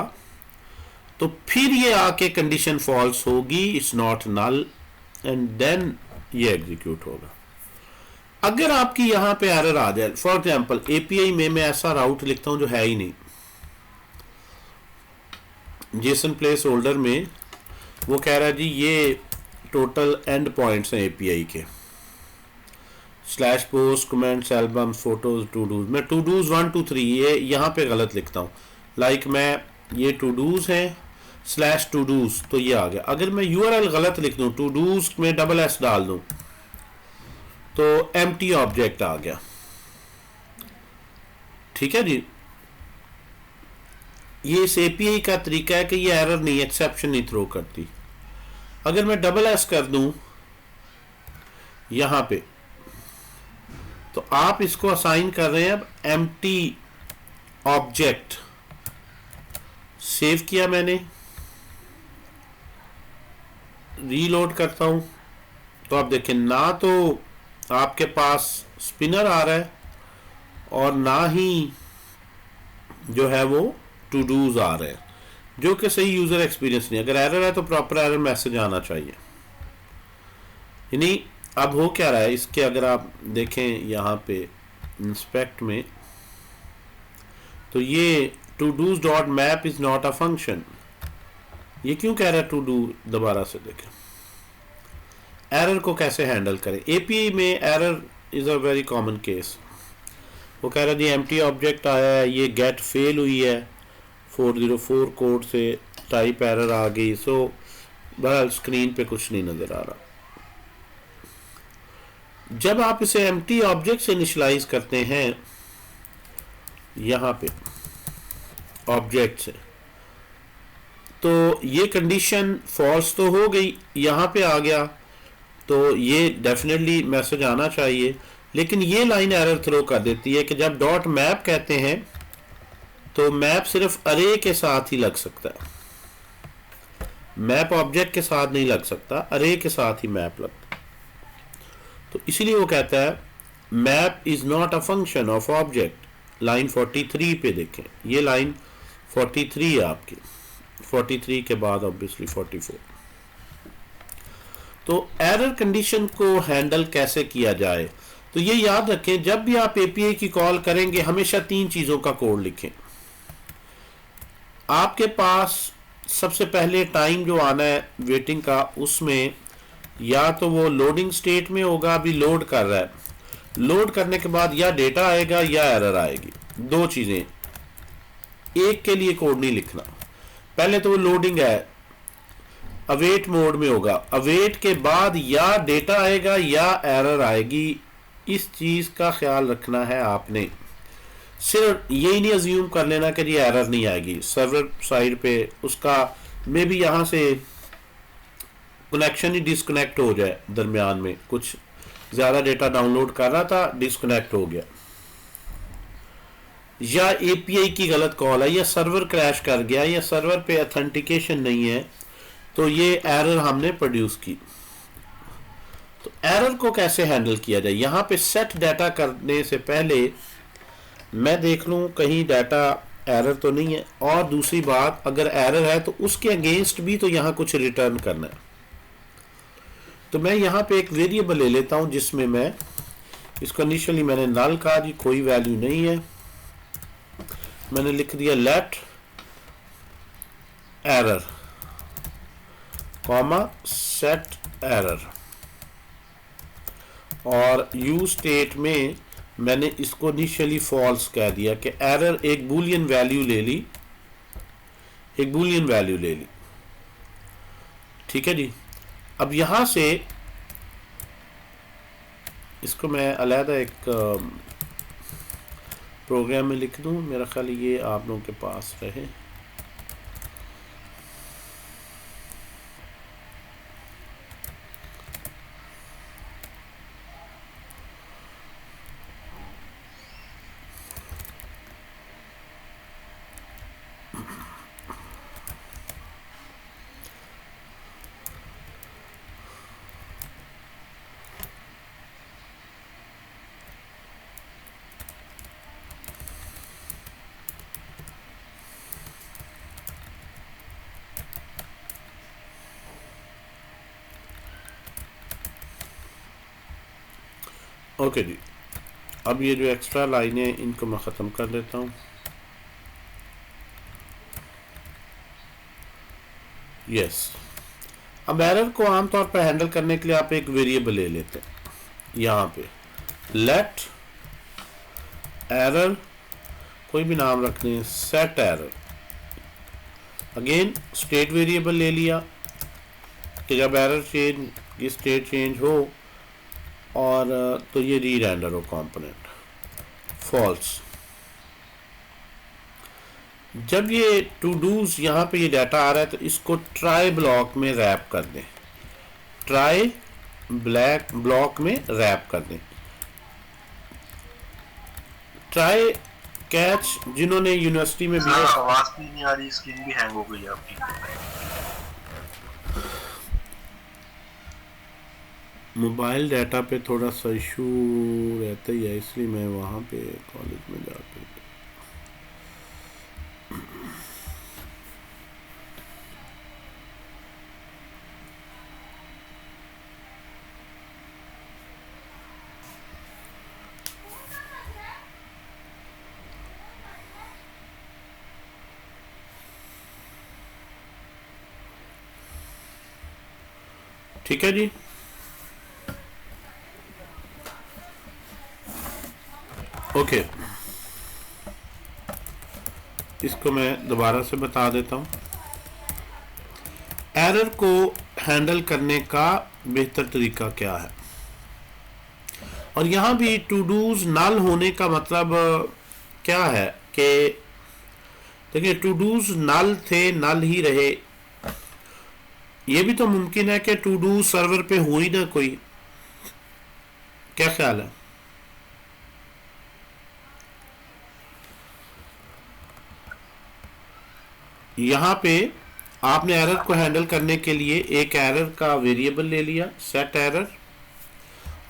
[SPEAKER 1] तो फिर ये आके कंडीशन फॉल्स होगी, it's not null, and then ये एग्जीक्यूट होगा। अगर आपकी यहां पे एरर आ जाए, फॉर एग्जांपल एपीआई में मैं ऐसा राउट लिखता हूं जो है ही नहीं, जेसन प्लेस होल्डर में वो कह रहा है जी ये टोटल एंड पॉइंट्स हैं एपीआई के, slash post comments albums photos todos, मैं टू डूज 1 2 3 ये यहाँ पे गलत लिखता हूँ। लाइक मैं ये टू डूज है स्लैश टू डूज, तो ये आ गया। अगर मैं यूआरएल गलत लिख दूँ, टू डूज में डबल एस डाल दूँ, तो एम्प्टी ऑब्जेक्ट आ गया। ठीक है जी, ये इस एपीआई का तरीका है कि ये एरर नहीं, एक्सेप्शन नहीं थ्रो करती। अगर मैं डबल एस कर दूं यहां पे, तो आप इसको असाइन कर रहे हैं अब एम्प्टी ऑब्जेक्ट। सेव किया मैंने, रीलोड करता हूं, तो आप देखें ना तो आपके पास स्पिनर आ रहा है और ना ही जो है वो टू डूज आ रहे हैं, जो कि सही यूजर एक्सपीरियंस नहीं। अगर एरर है तो प्रॉपर एरर मैसेज आना चाहिए। यानी अब हो क्या रहा है इसके, अगर आप देखें यहाँ पे इंस्पेक्ट में, तो ये todos dot map is not a function. ये क्यों कह रहा है टू डू? दोबारा से देखें एरर को कैसे हैंडल करें। एपीआई में error is a very common case. वो कह रहा है जी एम्प्टी ऑब्जेक्ट आया है, ये गेट फेल हुई है 404 कोड से, टाइप एरर आ गई, सो बहरहाल स्क्रीन पे कुछ नहीं नजर आ रहा। जब आप इसे एम्प्टी ऑब्जेक्ट से इनिशियलाइज करते हैं यहां पे ऑब्जेक्ट से, तो ये कंडीशन फॉल्स तो हो गई, यहां पे आ गया, तो ये डेफिनेटली मैसेज आना चाहिए। लेकिन ये लाइन एरर थ्रो कर देती है कि जब डॉट मैप कहते हैं तो मैप सिर्फ अरे के साथ ही लग सकता है, मैप ऑब्जेक्ट के साथ नहीं लग सकता, अरे के साथ ही मैप लगता है। तो इसीलिए वो कहता है map is not a function of object. Line 43 पे देखें, ये लाइन 43 है आपकी, 43 के बाद ऑब्वियसली 44। तो एरर कंडीशन को हैंडल कैसे किया जाए, तो ये याद रखें जब भी आप एपीआई की कॉल करेंगे हमेशा 3 चीजों का कोड लिखें। आपके पास सबसे पहले टाइम जो आना है वेटिंग का, उसमें या तो वो लोडिंग स्टेट में होगा, अभी लोड कर रहा है, लोड करने के बाद या डेटा आएगा या एरर आएगी, 2 चीजें, एक के लिए कोड नहीं लिखना। पहले तो वो लोडिंग है, अवेट मोड में होगा, अवेट के बाद या डेटा आएगा या एरर आएगी। इस चीज का ख्याल रखना है आपने, सिर्फ यही नहीं अज्यूम कर लेना कि ये एरर नहीं आएगी। सर्वर साइड पे उसका में भी यहां से कनेक्शन ही डिस्कनेक्ट हो जाए, दरमियान में कुछ ज्यादा डेटा डाउनलोड कर रहा था, डिस्कनेक्ट हो गया, या एपीआई की गलत कॉल है, या सर्वर क्रैश कर गया, या सर्वर पे ऑथेंटिकेशन नहीं है, तो ये एरर हमने प्रोड्यूस की। तो एरर को कैसे हैंडल किया जाए, यहां पे सेट डाटा करने से पहले मैं देख लूं कहीं डाटा एरर तो नहीं है, और दूसरी बात अगर एरर है तो उसके अगेंस्ट भी तो यहां कुछ रिटर्न करना है। तो मैं यहां पे एक वेरिएबल ले लेता हूं जिसमें मैं इसको इनिशियली मैंने नल कहा जी, कोई वैल्यू नहीं है, मैंने लिख दिया let error comma set error, और यू स्टेट में मैंने इसको इनिशियली फॉल्स कह दिया कि एरर एक बूलियन वैल्यू ले ली, एक बूलियन वैल्यू ले ली। ठीक है जी। अब यहां से इसको मैं अलहदा एक प्रोग्राम में लिख दूं, मेरा ख्याल ये आप लोगों के पास रहे। ओके जी, अब ये जो एक्स्ट्रा लाइनें हैं इनको मैं ख़त्म कर देता हूँ। यस, अब एरर को आमतौर पर हैंडल करने के लिए आप एक वेरिएबल ले लेते हैं, यहाँ पे लेट एरर, कोई भी नाम रखते हैं, set error, again state variable ले लिया कि जब एरर चेंज की स्टेट चेंज हो और तो ये री रेंडर हो कंपोनेंट फॉल्स। जब ये टू डूज यहाँ पे ये डाटा आ रहा है तो इसको ट्राई ब्लॉक में रैप कर दें, ट्राई ब्लॉक में रैप कर दें। ट्राई कैच, जिन्होंने यूनिवर्सिटी में भी
[SPEAKER 2] आवाज भी नहीं आ रही, स्क्रीन भी हैंग हो गई है आपकी।
[SPEAKER 1] मोबाइल डाटा पे थोड़ा सा इशू रहता ही है, इसलिए मैं वहाँ पे कॉलेज में जाकर ठीक है जी। ओके, इसको मैं दोबारा से बता देता हूँ। एरर को हैंडल करने का बेहतर तरीका क्या है, और यहाँ भी टू डूज नल होने का मतलब क्या है कि देखिए टू डूज नल थे, नल ही रहे। ये भी तो मुमकिन है कि टू डू सर्वर पे हो ही ना कोई, क्या ख्याल है? यहाँ पे आपने एरर को हैंडल करने के लिए एक एरर का वेरिएबल ले लिया, सेट एरर,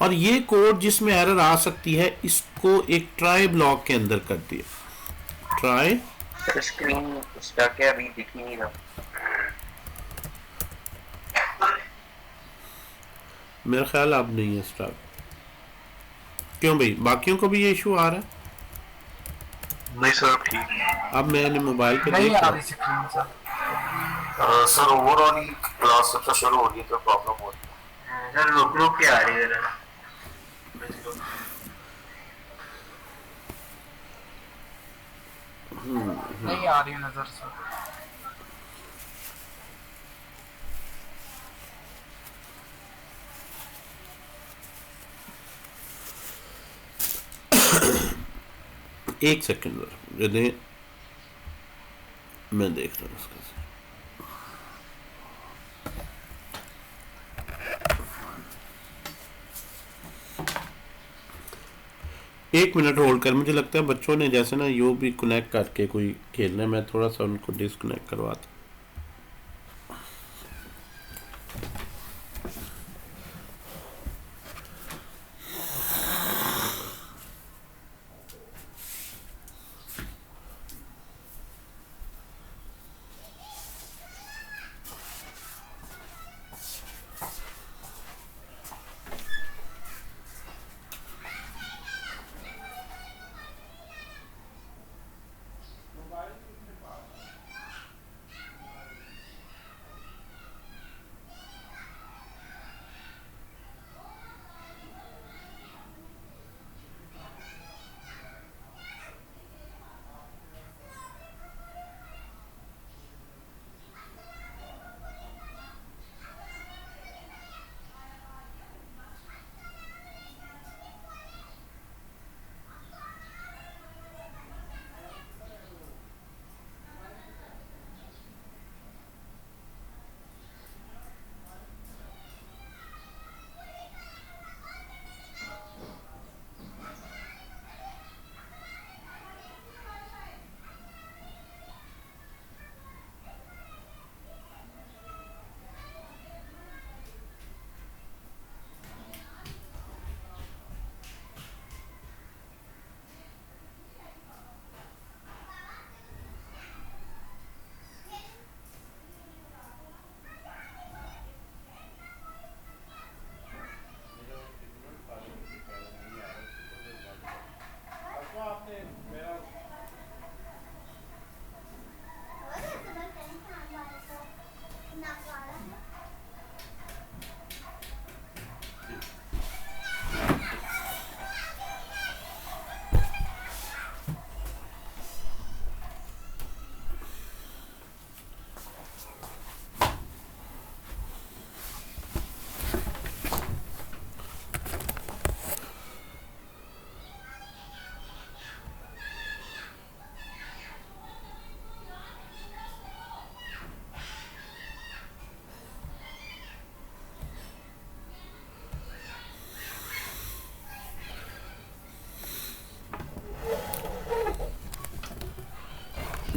[SPEAKER 1] और ये कोड जिसमें एरर आ सकती है इसको एक ट्राई ब्लॉक के अंदर कर दिया। ट्राई
[SPEAKER 2] स्क्रीन उसका क्या अभी दिख ही नहीं रहा।
[SPEAKER 1] मेरा ख्याल अब नहीं है स्टार्ट। क्यों भाई, बाकियों को भी ये इशू आ रहा है?
[SPEAKER 2] नहीं सर ठीक।
[SPEAKER 1] अब मैंने मोबाइल पे
[SPEAKER 2] नहीं
[SPEAKER 1] देख
[SPEAKER 2] आ रही स्क्रीन सर ओवरऑल ही क्लास सबसे शुरू हो रही है तो प्रॉब्लम हो रही है सर, रुक रुक के आ रही है जरा। नहीं आ रही नजर सर।
[SPEAKER 1] एक सेकंड यदि मैं देख रहा हूँ इसका। एक मिनट होल्ड कर, मुझे लगता है बच्चों ने जैसे ना यो भी कनेक्ट करके कोई खेलना है, मैं थोड़ा सा उनको डिस्कनेक्ट करवाता।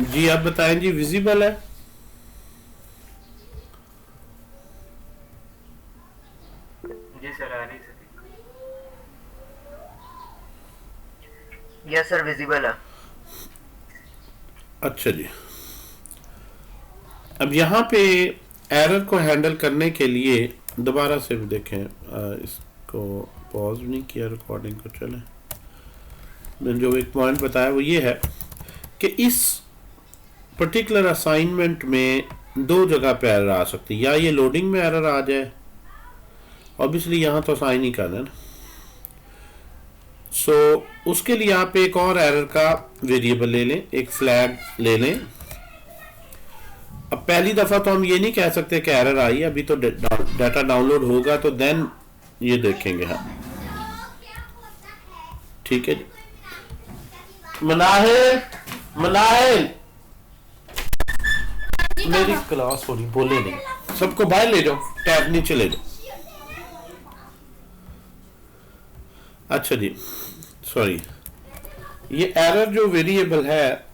[SPEAKER 1] जी आप बताएं जी, विजिबल है?
[SPEAKER 2] जी सर, आ रही सर। यस सर, विजिबल है।
[SPEAKER 1] अच्छा जी, अब यहाँ पे एरर को हैंडल करने के लिए दोबारा से देखें, इसको पॉज नहीं किया रिकॉर्डिंग को, चले। मैंने जो एक पॉइंट बताया वो ये है कि इस पर्टिकुलर असाइनमेंट में दो जगह पे एरर आ सकती है, या ये लोडिंग में एरर आ जाए, ऑब्वियसली यहाँ तो असाइन ही करना है ना, सो उसके लिए आप एक और एरर का वेरिएबल ले लें, एक फ्लैग ले लें। अब पहली दफा तो हम ये नहीं कह सकते कि एरर आई, अभी तो डाटा डाउनलोड होगा तो देन ये देखेंगे हम। ठीक है जी, मनाहिल, मनाहिल, मेरी क्लास हो रही, बोले नहीं, सबको बाहर ले जाओ, टैब नीचे ले जाओ। अच्छा जी, सॉरी, ये एरर जो वेरिएबल है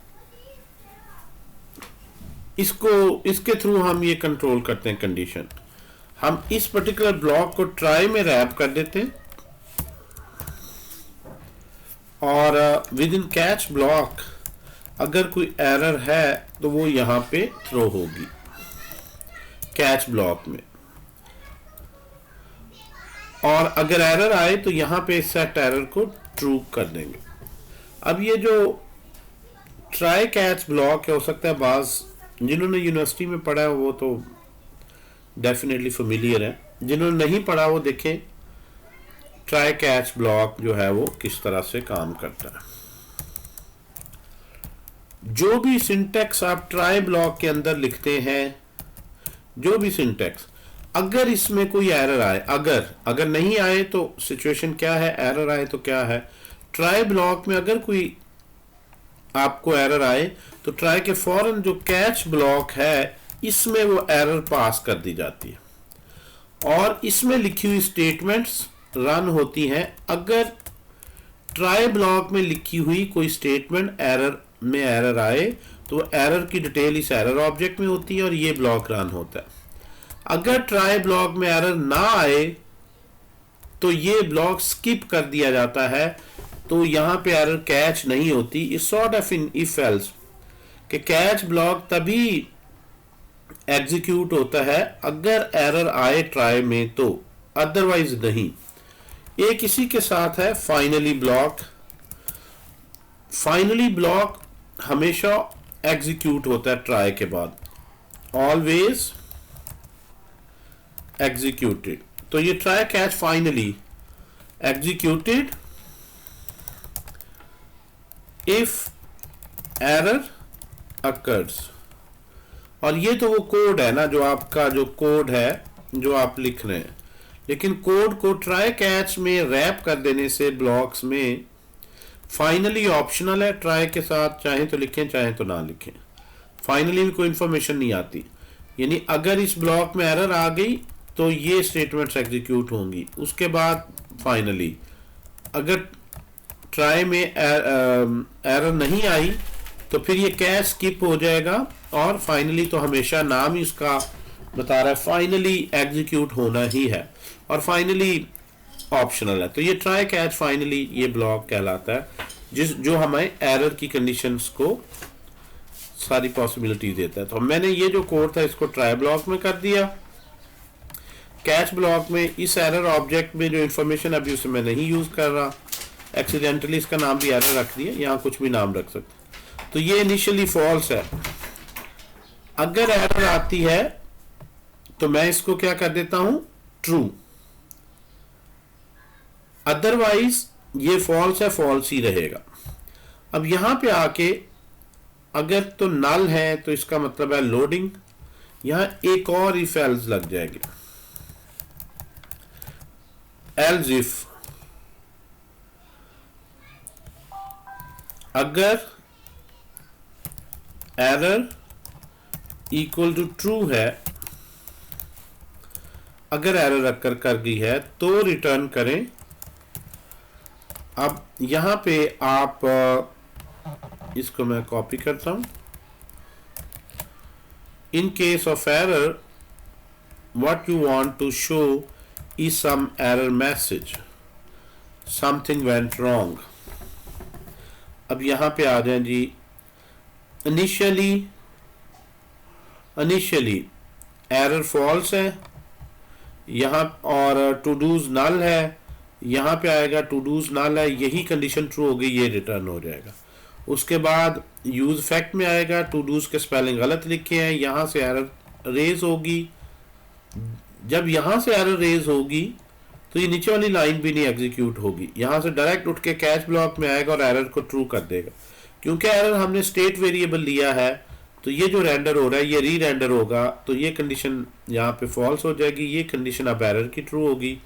[SPEAKER 1] इसको, इसके थ्रू हम ये कंट्रोल करते हैं कंडीशन। हम इस पर्टिकुलर ब्लॉक को ट्राई में रैप कर देते हैं और विद इन कैच ब्लॉक अगर कोई एरर है तो वो यहाँ पे थ्रो होगी कैच ब्लॉक में, और अगर एरर आए तो यहाँ पे सेट एरर को ट्रू कर देंगे। अब ये जो ट्राई कैच ब्लॉक है, हो सकता है बाज जिन्होंने यूनिवर्सिटी में पढ़ा है वो तो डेफिनेटली फेमिलियर है, जिन्होंने नहीं पढ़ा वो देखें ट्राई कैच ब्लॉक जो है वो किस तरह से काम करता है। जो भी सिंटैक्स आप ट्राई ब्लॉक के अंदर लिखते हैं, जो भी सिंटैक्स, अगर इसमें कोई एरर आए, अगर नहीं आए तो सिचुएशन क्या है, एरर आए तो क्या है, ट्राई ब्लॉक में अगर कोई आपको एरर आए तो ट्राई के फौरन जो कैच ब्लॉक है इसमें वो एरर पास कर दी जाती है और इसमें लिखी हुई स्टेटमेंट्स रन होती हैं। अगर ट्राई ब्लॉक में लिखी हुई कोई स्टेटमेंट एरर में एरर आए तो एरर की डिटेल इस एरर ऑब्जेक्ट में होती है और ये ब्लॉक रन होता है। अगर ट्राई ब्लॉक में एरर ना आए तो ये ब्लॉक स्किप कर दिया जाता है, तो यहां पे एरर कैच नहीं होती। इस sort of in if else कि कैच ब्लॉक तभी एग्जीक्यूट होता है अगर एरर आए ट्राई में, तो अदरवाइज नहीं। एक इसी के साथ है फाइनली ब्लॉक। फाइनली ब्लॉक हमेशा एग्जीक्यूट होता है ट्राई के बाद, ऑलवेज एग्जीक्यूटेड। तो ये try catch finally executed if error occurs. और ये तो वो कोड है ना, जो आपका जो कोड है जो आप लिख रहे हैं, लेकिन कोड को ट्राई कैच में रैप कर देने से ब्लॉक्स में फाइनली ऑप्शनल है, ट्राई के साथ चाहे तो लिखें चाहे तो ना लिखें, फाइनली भी कोई इंफॉर्मेशन नहीं आती। यानी अगर इस ब्लॉक में एरर आ गई तो ये स्टेटमेंट्स एग्जीक्यूट होंगी, उसके बाद फाइनली। अगर ट्राई में एरर नहीं आई तो फिर ये कैच स्किप हो जाएगा और फाइनली तो हमेशा नाम ही उसका बता रहा है फाइनली एग्जीक्यूट होना ही है, और फाइनली ऑप्शनल है। तो ये ट्राई कैच फाइनली ये ब्लॉक कहलाता है जो हमें एरर की कंडीशंस को सारी पॉसिबिलिटी देता है। तो मैंने ये जो कोड था इसको ट्राई ब्लॉक में कर दिया, कैच ब्लॉक में इस एरर ऑब्जेक्ट में जो इंफॉर्मेशन अभी उसे मैं नहीं यूज कर रहा, एक्सीडेंटली इसका नाम भी एरर रख दिया, यहाँ कुछ भी नाम रख सकते। तो ये इनिशियली फॉल्स है। अगर एरर आती है तो मैं इसको क्या कर देता हूं, ट्रू। अदरवाइज ये फॉल्स है, फॉल्स ही रहेगा। अब यहां पे आके अगर तो नल है तो इसका मतलब है लोडिंग, यहां एक और इफ एल्स लग जाएगी, एल्स इफ। अगर एरर इक्वल टू ट्रू है, अगर एरर अकर कर गई है तो रिटर्न करें। अब यहां पे आप इसको मैं कॉपी करता हूं, in case of error, what you want to show is some error message, something went wrong. अब यहाँ पे आ जाए जी, इनिशियली एरर फॉल्स है यहाँ, और टू डूज नल है, यहाँ पे आएगा टू डूज नल है, यही कंडीशन ट्रू हो गई, ये रिटर्न हो जाएगा। उसके बाद यूज फैक्ट में आएगा, टू डूज के स्पेलिंग गलत लिखे हैं, यहाँ से एरर रेज होगी। जब यहाँ से एरर रेज होगी तो ये नीचे वाली लाइन भी नहीं एग्जीक्यूट होगी, यहाँ से डायरेक्ट उठ के कैच ब्लॉक में आएगा और एरर को ट्रू कर देगा। क्योंकि एरर हमने स्टेट वेरिएबल लिया है, तो ये जो रेंडर हो रहा है ये री रेंडर होगा, तो ये कंडीशन यहाँ पे फॉल्स हो जाएगी, ये कंडीशन अब एरर की ट्रू होगी,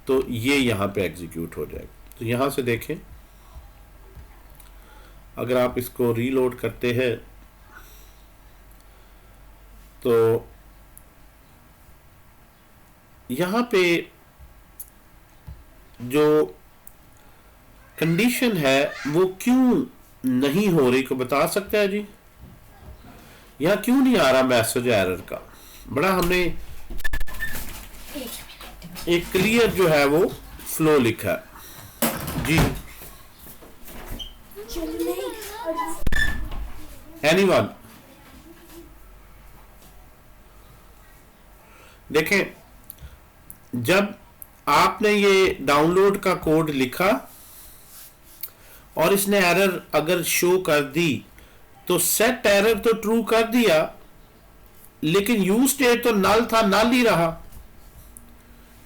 [SPEAKER 1] तो ये यहाँ पे एग्जीक्यूट हो जाएगा। तो यहाँ से देखें, अगर आप इसको रीलोड करते हैं तो यहाँ पे जो कंडीशन है वो क्यों नहीं हो रही, को बता सकता है जी? यहाँ क्यों नहीं आ रहा मैसेज एरर का? बड़ा हमने एक क्लियर जो है वो फ्लो लिखा है जी। एनीवन? देखें, जब आपने ये डाउनलोड का कोड लिखा और इसने एरर अगर शो कर दी, तो सेट एरर तो ट्रू कर दिया, लेकिन यूज स्टेट तो नल था, नल ही रहा।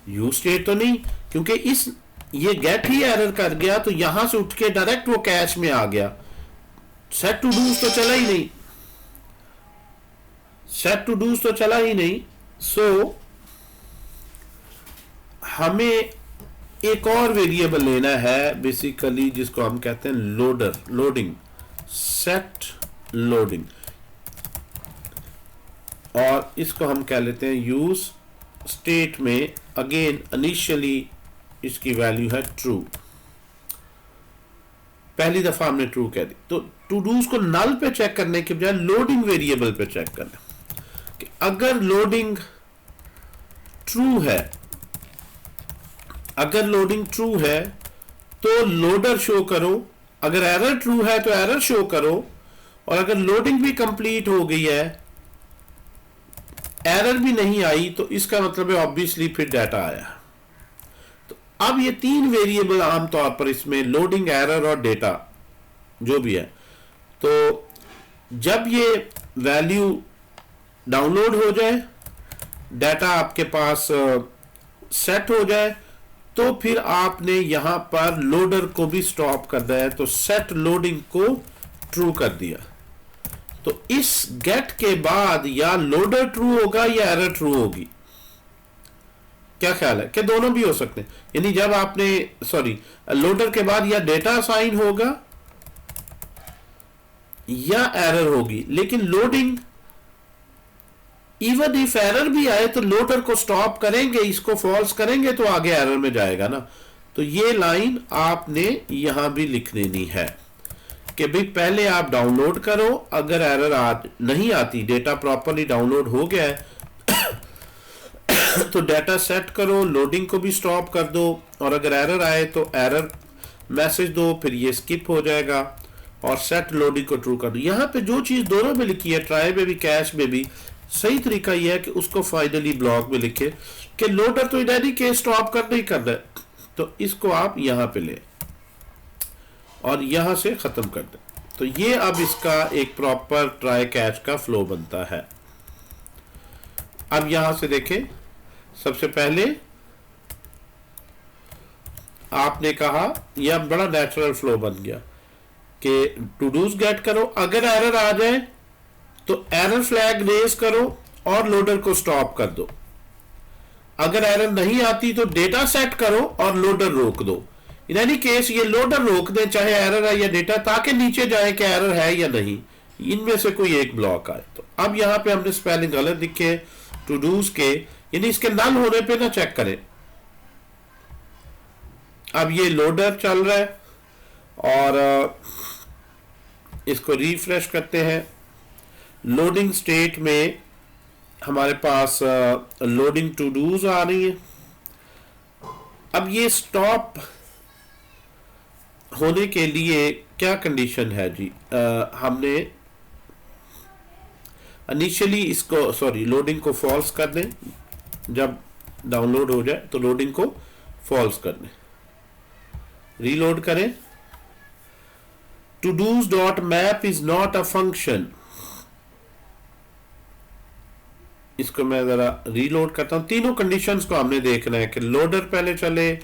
[SPEAKER 1] यूज स्टेट तो नहीं, क्योंकि इस ये गेट ही एरर कर गया, तो यहां से उठ के डायरेक्ट वो कैश में आ गया। सेट टू डूज तो चला ही नहीं, सेट टू डूज तो चला ही नहीं। सो हमें एक और वेरिएबल लेना है बेसिकली, जिसको हम कहते हैं लोडर, लोडिंग, सेट लोडिंग, और इसको हम कह लेते हैं यूज स्टेट में। अगेन इनिशियली इसकी वैल्यू है ट्रू, पहली दफा हमने ट्रू कह दी, तो टू डूज को नल पे चेक करने के बजाय लोडिंग वेरिएबल पे चेक करना कि अगर लोडिंग ट्रू है, अगर लोडिंग ट्रू है तो लोडर शो करो, अगर एरर ट्रू है तो एरर शो करो, और अगर लोडिंग भी कंप्लीट हो गई है, एरर भी नहीं आई, तो इसका मतलब है ऑब्वियसली फिर डाटा आया। तो अब ये तीन वेरिएबल आमतौर पर इसमें लोडिंग, एरर और डेटा जो भी है, तो जब ये वैल्यू डाउनलोड हो जाए, डाटा आपके पास सेट हो जाए, तो फिर आपने यहां पर लोडर को भी स्टॉप कर दिया है, तो सेट लोडिंग को ट्रू कर दिया। तो इस गेट के बाद या लोडर ट्रू होगा या एरर ट्रू होगी। क्या ख्याल है? क्या दोनों भी हो सकते हैं? यानी जब आपने लोडर के बाद या डेटा असाइन होगा या एरर होगी, लेकिन लोडिंग इवन इफ एरर भी आए तो लोडर को स्टॉप करेंगे, इसको फॉल्स करेंगे तो आगे एरर में जाएगा ना। तो ये लाइन आपने यहां भी लिख देनी है कि भाई पहले आप डाउनलोड करो, अगर एरर नहीं आती, डेटा प्रॉपरली डाउनलोड हो गया है तो डाटा सेट करो, लोडिंग को भी स्टॉप कर दो, और अगर एरर आए तो एरर मैसेज दो, फिर ये स्किप हो जाएगा, और सेट लोडिंग को ट्रू कर दो। यहाँ पे जो चीज दोनों में लिखी है, ट्राई में भी कैश में भी, सही तरीका यह है कि उसको फाइनली ब्लॉक में लिखे कि लोडर तो इधर ही के स्टॉप करना ही करना है, तो इसको आप यहां पे ले और यहां से खत्म कर दें। तो ये अब इसका एक प्रॉपर ट्राई कैच का फ्लो बनता है। अब यहां से देखें, सबसे पहले आपने कहा, यह बड़ा नेचुरल फ्लो बन गया कि टू डूज गेट करो, अगर एरर आ जाए तो एरर फ्लैग रेज करो और लोडर को स्टॉप कर दो, अगर एरर नहीं आती तो डेटा सेट करो और लोडर रोक दो। इन एनी केस ये लोडर रोक दें, चाहे एरर है या डेटा, ताकि नीचे जाए कि एरर है या नहीं, इनमें से कोई एक ब्लॉक आए। तो अब यहां पे हमने स्पेलिंग गलत लिखे टू डूज के, यानी इसके नल होने पे ना चेक करें। अब ये लोडर चल रहा है और इसको रिफ्रेश करते हैं। लोडिंग स्टेट में हमारे पास लोडिंग टू डूज आ रही है। अब ये स्टॉप होने के लिए क्या कंडीशन है जी? हमने इनिशियली इसको लोडिंग को फॉल्स कर दें। जब डाउनलोड हो जाए तो लोडिंग को फॉल्स कर दें, रीलोड करें। Todos dot map is not a function. इसको मैं जरा रीलोड करता हूं। तीनों कंडीशंस को हमने देखना है कि लोडर पहले चले,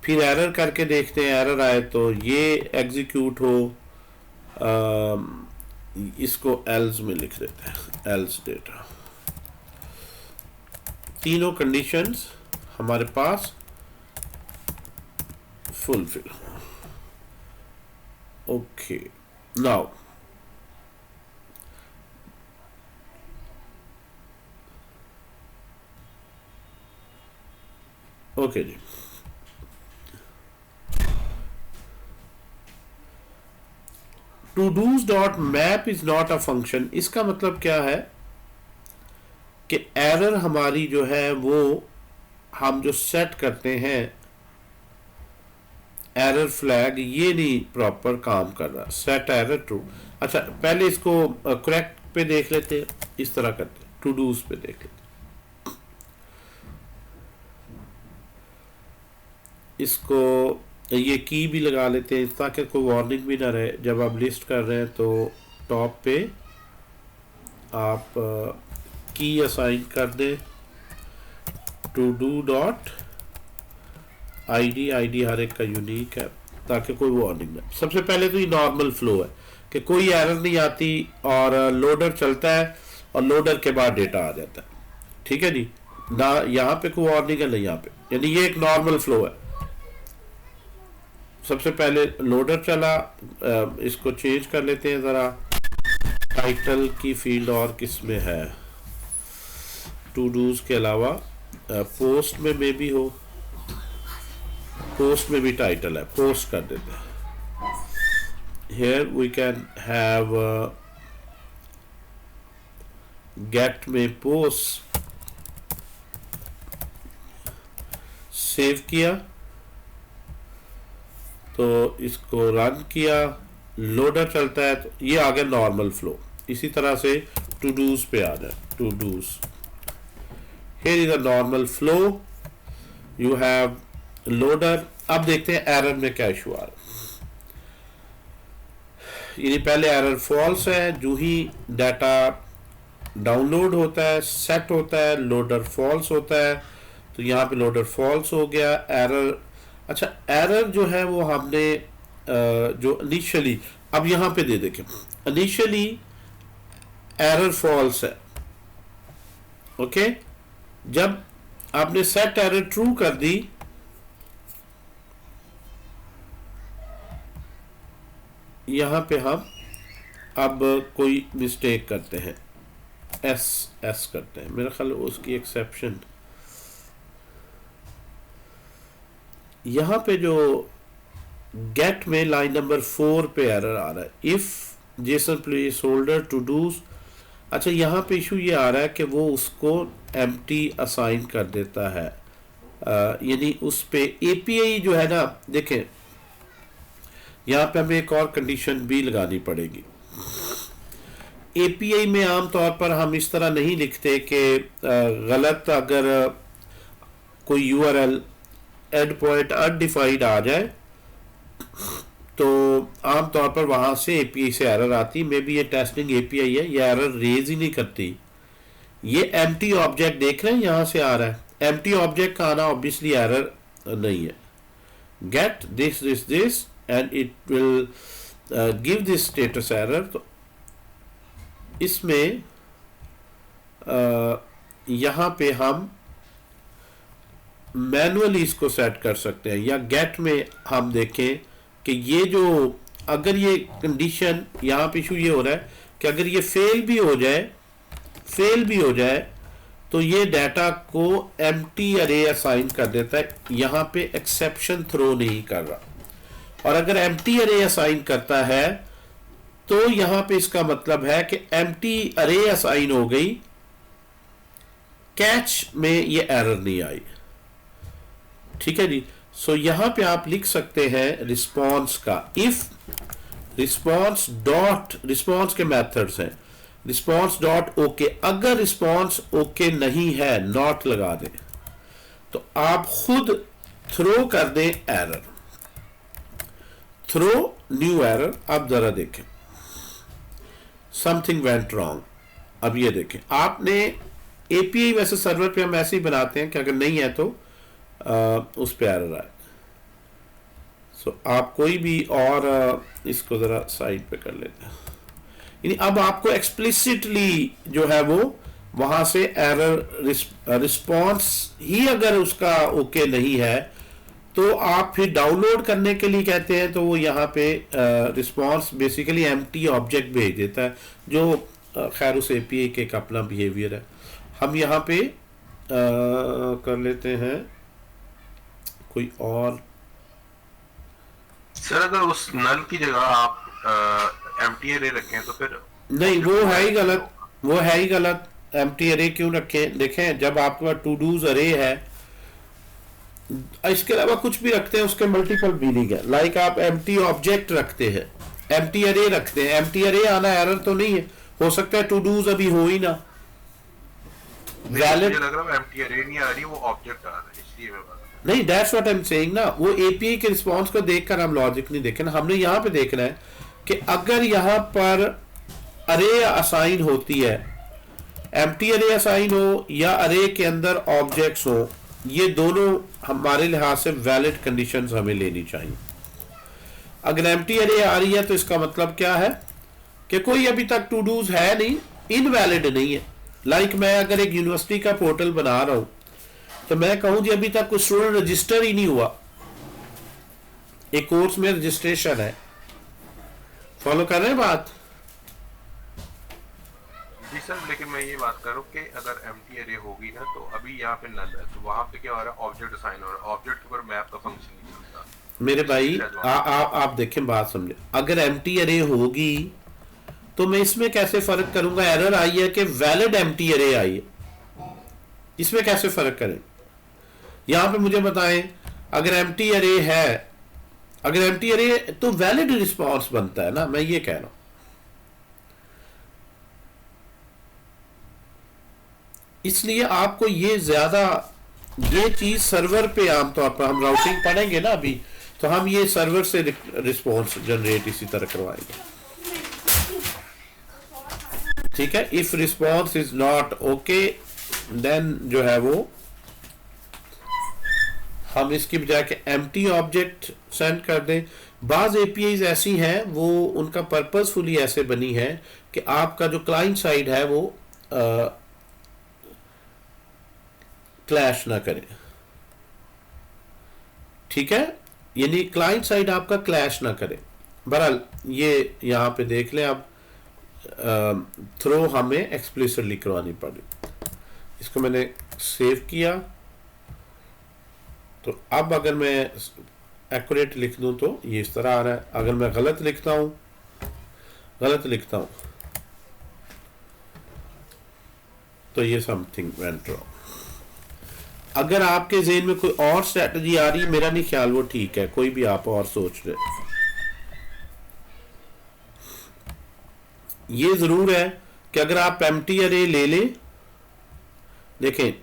[SPEAKER 1] फिर एरर करके देखते हैं, एरर आए तो ये एग्जीक्यूट हो। इसको एल्स में लिख देते हैं, एल्स डेटा। तीनों कंडीशंस हमारे पास फुलफिल। ओके, नाउ ओके जी, todos dot map is not a function. इसका मतलब क्या है कि एरर हमारी जो है वो हम जो सेट करते हैं एरर फ्लैग, ये नहीं प्रॉपर काम कर रहा। Set error true. अच्छा, पहले इसको करेक्ट पे देख लेते हैं। इस तरह करते हैं, टू डूज पे देख लेते हैं। इसको ये की भी लगा लेते हैं ताकि कोई वार्निंग भी ना रहे। जब आप लिस्ट कर रहे हैं तो टॉप पे आप की असाइन कर दें, टू डू डॉट आईडी हर एक का यूनिक है ताकि कोई वार्निंग ना। सबसे पहले तो ये नॉर्मल फ्लो है कि कोई एरर नहीं आती और लोडर चलता है और लोडर के बाद डेटा आ जाता है। ठीक है जी, ना यहाँ पे कोई वार्निंग है ना यहाँ पे, यानी ये एक नॉर्मल फ्लो है। सबसे पहले लोडर चला, इसको चेंज कर लेते हैं ज़रा। टाइटल की फील्ड और किस में है? टू डूज के अलावा पोस्ट में भी हो, पोस्ट में भी टाइटल है, पोस्ट कर देते हैं। Here we can have get में पोस्ट। सेव किया तो इसको रन किया, लोडर चलता है तो ये आ गया नॉर्मल फ्लो। इसी तरह से टू डूज पे आ जाए, todos. Here is a normal flow, you have loader. अब देखते हैं एरर में क्या इशू आ रहा है। यानी पहले एरर फॉल्स है, जो ही डाटा डाउनलोड होता है, सेट होता है, लोडर फॉल्स होता है। तो यहाँ पे लोडर फॉल्स हो गया, एरर। अच्छा, एरर जो है वो हमने जो इनिशियली, अब यहाँ पे दे देखें, इनिशियली एरर फॉल्स है। ओके, जब आपने सेट एरर ट्रू कर दी, यहाँ पे हम अब कोई मिस्टेक करते हैं, एस करते हैं, मेरा ख्याल उसकी एक्सेप्शन। यहाँ पे जो गेट में लाइन नंबर 4 पे एरर आ रहा है, if JSON placeholder todos. अच्छा, यहाँ पे इशू ये आ रहा है कि वो उसको एम्प्टी असाइन कर देता है, यानी उस पे एपीआई जो है ना, देखें यहाँ पे हमें एक और कंडीशन भी लगानी पड़ेगी। एपीआई में आमतौर पर हम इस तरह नहीं लिखते कि गलत अगर कोई यूआरएल एंड पॉइंट अनडिफाइंड आ जाए तो आमतौर पर वहां से एपीआई से एरर आती। मे बी ये टेस्टिंग एपीआई है, ये एरर रेज ही नहीं करती। ये एम्प्टी ऑब्जेक्ट देख रहे हैं, यहां से आ रहा है। एम्प्टी ऑब्जेक्ट का आना ऑब्वियसली एरर नहीं है। Get this and it will give this status error. तो इसमें यहां पे हम मैनुअली इसको सेट कर सकते हैं, या गेट में हम देखें कि ये जो, अगर ये कंडीशन, यहाँ पे इशू ये हो रहा है कि अगर ये फेल भी हो जाए तो ये डाटा को एम्प्टी अरे असाइन कर देता है। यहाँ पे एक्सेप्शन थ्रो नहीं कर रहा, और अगर एम्प्टी अरे असाइन करता है तो यहाँ पे इसका मतलब है कि एम्प्टी अरे असाइन हो गई कैच में ये एरर नहीं आई। ठीक है जी। सो यहां पे आप लिख सकते हैं रिस्पॉन्स का, इफ रिस्पॉन्स के मेथड्स हैं रिस्पॉन्स डॉट ओके, अगर रिस्पॉन्स ओके नहीं है नॉट लगा दें, तो आप खुद थ्रो कर दें एरर, थ्रो न्यू एरर। अब जरा देखें, समथिंग वेंट रॉन्ग। अब ये देखें, आपने एपीआई वैसे सर्वर पे हम ऐसे ही बनाते हैं कि अगर नहीं है तो उस पे एरर आए। सो आप कोई भी और इसको जरा साइड पे कर लेते हैं, यानी अब आपको एक्सप्लिसिटली जो है वो वहां से एरर रिस्पॉन्स ही अगर उसका ओके नहीं है तो आप फिर डाउनलोड करने के लिए कहते हैं, तो वो यहाँ पे रिस्पॉन्स बेसिकली एम्प्टी ऑब्जेक्ट भेज देता है, जो खैर उस एपीआई के एक अपना बिहेवियर है। हम यहाँ पे कर लेते हैं कोई और।
[SPEAKER 2] सर अगर उस नल की जगह आप एम्प्टी अरे रखें तो फिर
[SPEAKER 1] नहीं, वो है ही गलत, वो है ही गलत। एम्प्टी अरे क्यों रखें? देखें, जब आपके पास टू डूज अरे है, इसके अलावा कुछ भी रखते हैं उसके मल्टीपल मीनिंग है। लाइक आप एम्प्टी ऑब्जेक्ट रखते हैं, एम्प्टी अरे रखते हैं, एम्प्टी अरे आना एरर तो नहीं है, हो सकता है टू डूज अभी हो ही ना वैलिड।
[SPEAKER 2] मुझे लग रहा है एम्प्टी अरे नहीं आ रही, वो ऑब्जेक्ट आ रहा है, इसलिए मैं बात
[SPEAKER 1] नहीं, that's what I am saying ना। वो एपीआई के रिस्पांस को देखकर हम लॉजिक नहीं देखना, हमने यहाँ पे देखना है कि अगर यहाँ पर अरे असाइन होती है, एम्प्टी अरे असाइन हो या अरे के अंदर ऑब्जेक्ट्स हो, ये दोनों हमारे लिहाज से वैलिड कंडीशंस हमें लेनी चाहिए। अगर एम्प्टी अरे आ रही है तो इसका मतलब क्या है कि कोई अभी तक टू डूज है नहीं, इनवैलिड नहीं है। लाइक मैं अगर एक यूनिवर्सिटी का पोर्टल बना रहा हूं तो मैं कहूं जी अभी तक कोई स्टूडेंट रजिस्टर ही नहीं हुआ, एक कोर्स में रजिस्ट्रेशन है। फॉलो कर रहे हैं बात?
[SPEAKER 2] जी सर, लेकिन मैं ये बात कर रहा हूँ कि अगर एम्प्टी अरे होगी ना तो अभी यहाँ पे नल है, तो वहां पे क्या हो रहा है, ऑब्जेक्ट असाइन हो रहा है, ऑब्जेक्ट के ऊपर मैप का फंक्शन नहीं चलता।
[SPEAKER 1] मेरे भाई आप देखें, बात समझे। अगर एम्प्टी अरे होगी तो मैं इसमें कैसे फर्क करूंगा एरर आई है कि वैलिड एम्प्टी अरे आई है, इसमें कैसे फर्क करें? यहां पे मुझे बताएं, अगर एम्प्टी अरे है, अगर एम्प्टी अरे तो वैलिड रिस्पांस बनता है ना, मैं ये कह रहा हूं। इसलिए आपको ये ज्यादा ये चीज सर्वर पे आमतौर पर हम राउटिंग पढ़ेंगे ना अभी, तो हम ये सर्वर से रिस्पांस जनरेट इसी तरह करवाएंगे। ठीक है, if response is not okay then जो है वो हम इसकी बजाय के एम्प्टी ऑब्जेक्ट सेंड कर दें। बाज एपीआईज ऐसी हैं, वो उनका पर्पसफुली ऐसे बनी है कि आपका जो क्लाइंट साइड है वो क्लैश ना करे। ठीक है, यानी क्लाइंट साइड आपका क्लैश ना करे। बहरहाल ये यहां पे देख लें, अब थ्रो हमें एक्सप्लिसिटली करवानी पड़ी। इसको मैंने सेव किया, तो अब अगर मैं एक्यूरेट लिख दूं तो ये इस तरह आ रहा है। अगर मैं गलत लिखता हूं तो ये समथिंग वेंट रॉन्ग। अगर आपके ज़हन में कोई और स्ट्रेटजी आ रही है, मेरा नहीं ख्याल वो ठीक है, कोई भी आप और सोच रहे। ये जरूर है कि अगर आप एम्प्टी अरे ले लें, देखें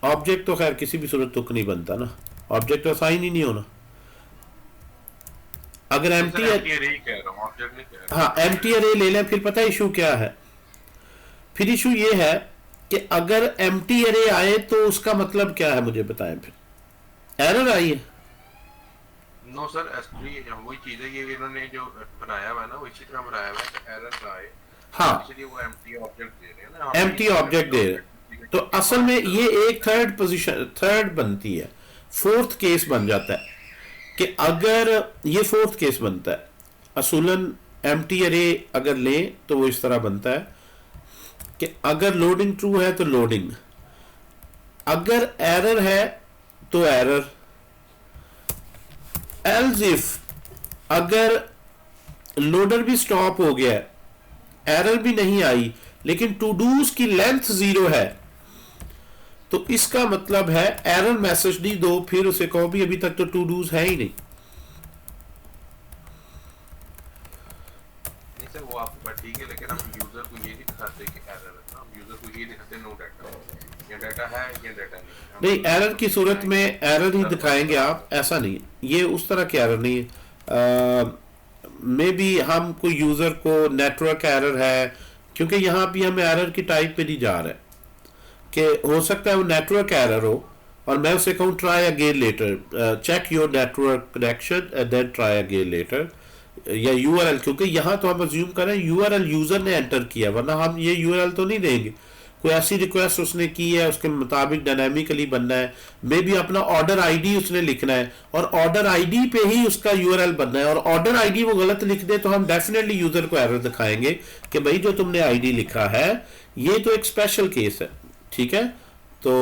[SPEAKER 1] ऑब्जेक्ट तो खैर किसी भी सूरत तुक नहीं बनता ना, ऑब्जेक्ट तो असाइन ही नहीं होना। अगर एम्प्टी हाँ एम्प्टी अरे ले लें, फिर पता है इशू क्या है? फिर इशू ये है कि अगर एम्प्टी अरे आए तो उसका मतलब क्या है, मुझे बताएं। फिर एरर आई है?
[SPEAKER 2] नो सर, एक्चुअली वही चीज है, ये इन्होंने जो बनाया हुआ है ना वो इसी तरह बनाया हुआ है कि एरर ना आए।
[SPEAKER 1] हाँ,
[SPEAKER 2] इसलिए वो एम्प्टी ऑब्जेक्ट दे रहे हैं ना,
[SPEAKER 1] एम्प्टी ऑब्जेक्ट दे रहे हैं। तो असल में ये एक थर्ड बनती है, फोर्थ केस बन जाता है कि अगर ये फोर्थ केस बनता है, असूलन एम्प्टी अरे अगर लें तो वो इस तरह बनता है कि अगर लोडिंग ट्रू है तो लोडिंग, अगर एरर है तो एरर, एल्स इफ अगर लोडर भी स्टॉप हो गया, एरर भी नहीं आई, लेकिन टू डूज की लेंथ 0 है, तो इसका मतलब है एरर मैसेज नहीं दो, फिर उसे कहो भी अभी तक तो टू डूज है ही नहीं।
[SPEAKER 2] नहीं सर, वो आपकी बात ठीक है, लेकिन हम यूजर को ये नहीं दिखाते कि एरर है ना, हम यूजर को ये दिखाते नो डाटा, ये डाटा है ये डाटा नहीं है, हम
[SPEAKER 1] नहीं,
[SPEAKER 2] यूजर
[SPEAKER 1] एरर
[SPEAKER 2] को
[SPEAKER 1] की सूरत में
[SPEAKER 2] दिखाएंगे
[SPEAKER 1] एरर ही
[SPEAKER 2] सर्वर
[SPEAKER 1] दिखाएंगे
[SPEAKER 2] पर
[SPEAKER 1] आप, ऐसा नहीं है, ये उस तरह के एरर नहीं है। मे बी हम कोई यूजर को नेटवर्क एरर है, क्योंकि यहाँ भी हम एरर की टाइप पे नहीं जा रहे, कि हो सकता है वो नेटवर्क एरर हो और मैं उसे कहूँ try again later, check your network connection and then try again later, या यूआरएल, क्योंकि यहाँ तो हम अज्यूम करें यूआरएल यूजर ने एंटर किया, वरना हम ये यूआरएल तो नहीं देंगे। कोई ऐसी रिक्वेस्ट उसने की है, उसके मुताबिक डायनामिकली बनना है, मे बी अपना ऑर्डर आईडी उसने लिखना है और ऑर्डर आईडी पे ही उसका यूआरएल बनना है, और ऑर्डर आईडी वो गलत लिख दे तो हम डेफिनेटली यूजर को एरर दिखाएंगे कि भाई जो तुमने आईडी लिखा है ये तो एक स्पेशल केस है, ठीक है। तो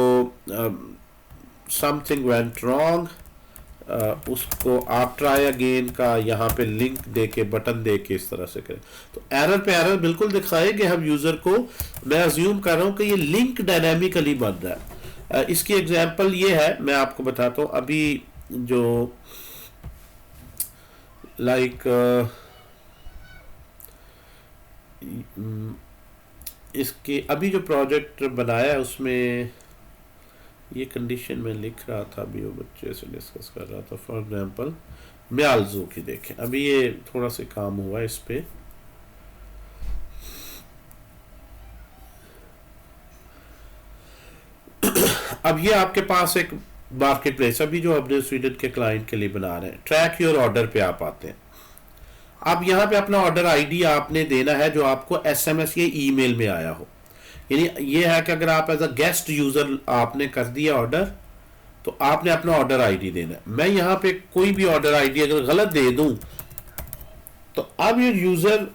[SPEAKER 1] समथिंग वेंट रॉन्ग, उसको आप ट्राई अगेन का यहाँ पे लिंक दे के बटन दे के इस तरह से करें तो एरर पे एरर बिल्कुल दिखाएंगे हम यूजर को। मैं अज्यूम कर रहा हूँ कि ये लिंक डायनामिकली बन रहा है। इसकी एग्जांपल ये है, मैं आपको बताता हूँ अभी जो लाइक इसके अभी जो प्रोजेक्ट बनाया है उसमें ये कंडीशन में लिख रहा था, अभी वो बच्चे से डिस्कस कर रहा था। फॉर एग्जांपल म्यालजू की देखें, अभी ये थोड़ा सा काम हुआ इस पे, अब ये आपके पास एक मार्केट प्लेस, अभी जो अपने स्वीडन के क्लाइंट के लिए बना रहे हैं, ट्रैक योर ऑर्डर पे आप आते हैं। अब यहाँ पे अपना ऑर्डर आईडी आपने देना है जो आपको एसएमएस या ईमेल में आया हो, यानी ये है कि अगर आप एज अ गेस्ट यूजर आपने कर दिया ऑर्डर तो आपने अपना ऑर्डर आईडी देना है। मैं यहाँ पे कोई भी ऑर्डर आईडी अगर गलत दे दूं तो अब ये यूजर,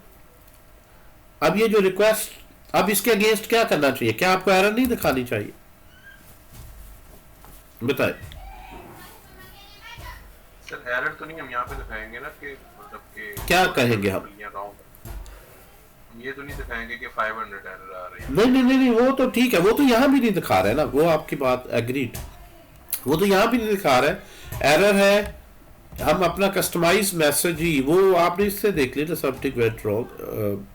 [SPEAKER 1] अब ये जो रिक्वेस्ट, अब इसके अगेंस्ट क्या करना चाहिए? क्या आपको एरर नहीं दिखानी चाहिए? बताए
[SPEAKER 2] सर। एरर तो नहीं हम यहाँ पे दिखाएंगे ना कि मतलब कि
[SPEAKER 1] क्या कहेंगे हम?
[SPEAKER 2] ये तो नहीं दिखाएंगे कि 500 एरर आ रही है।
[SPEAKER 1] नहीं नहीं नहीं नहीं, वो तो ठीक है, वो तो यहाँ भी नहीं दिखा रहे ना, वो आपकी बात एग्रीड, वो तो यहाँ भी नहीं दिखा रहे एरर है। हम अपना कस्टमाइज मैसेज ही, वो आपने इससे देख लिया सबटिक वेट रॉन्ग,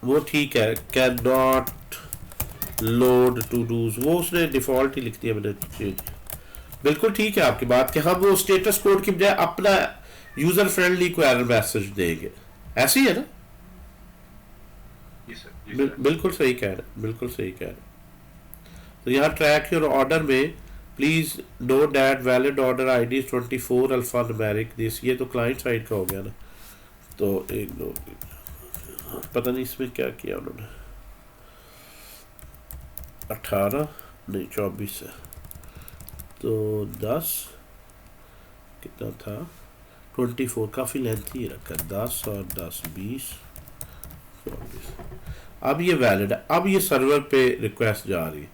[SPEAKER 1] वो ठीक है, can not load todos, वो उसने डिफॉल्ट ही लिख दिया, मैंने चेंज, बिल्कुल ठीक है आपकी बात कि हम वो स्टेटस कोड की बजाय अपना यूजर फ्रेंडली को एरर मैसेज देंगे, ऐसी है ना? बिल्कुल सही कह रहे, बिल्कुल सही कह रहे। तो यहाँ ट्रैक योर ऑर्डर में please note that valid order ID 24 alpha numeric this, ये तो क्लाइंट साइड का हो गया ना। तो एक दो पता नहीं इसमें क्या किया उन्होंने, 18 नहीं 24 है, तो 10 कितना था, 24 काफ़ी लेंथ ही रखा, 10 और 10 20 24। अब ये वैलिड है, अब ये सर्वर पे रिक्वेस्ट जा रही है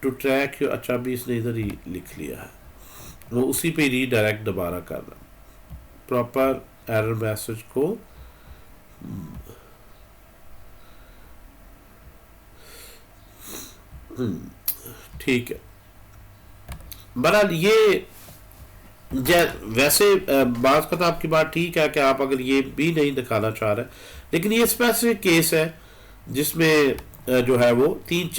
[SPEAKER 1] टू ट्रैक, अच्छा भी इसने इधर ही लिख लिया है, वो उसी पे रीडायरेक्ट दोबारा कर रहा, प्रॉपर एरर मैसेज को ठीक है। बहरहाल ये वैसे बात का तो आपकी बात ठीक है कि आप अगर ये भी नहीं दिखाना चाह रहे, लेकिन ये स्पेसिफिक केस है जिसमें जो है वो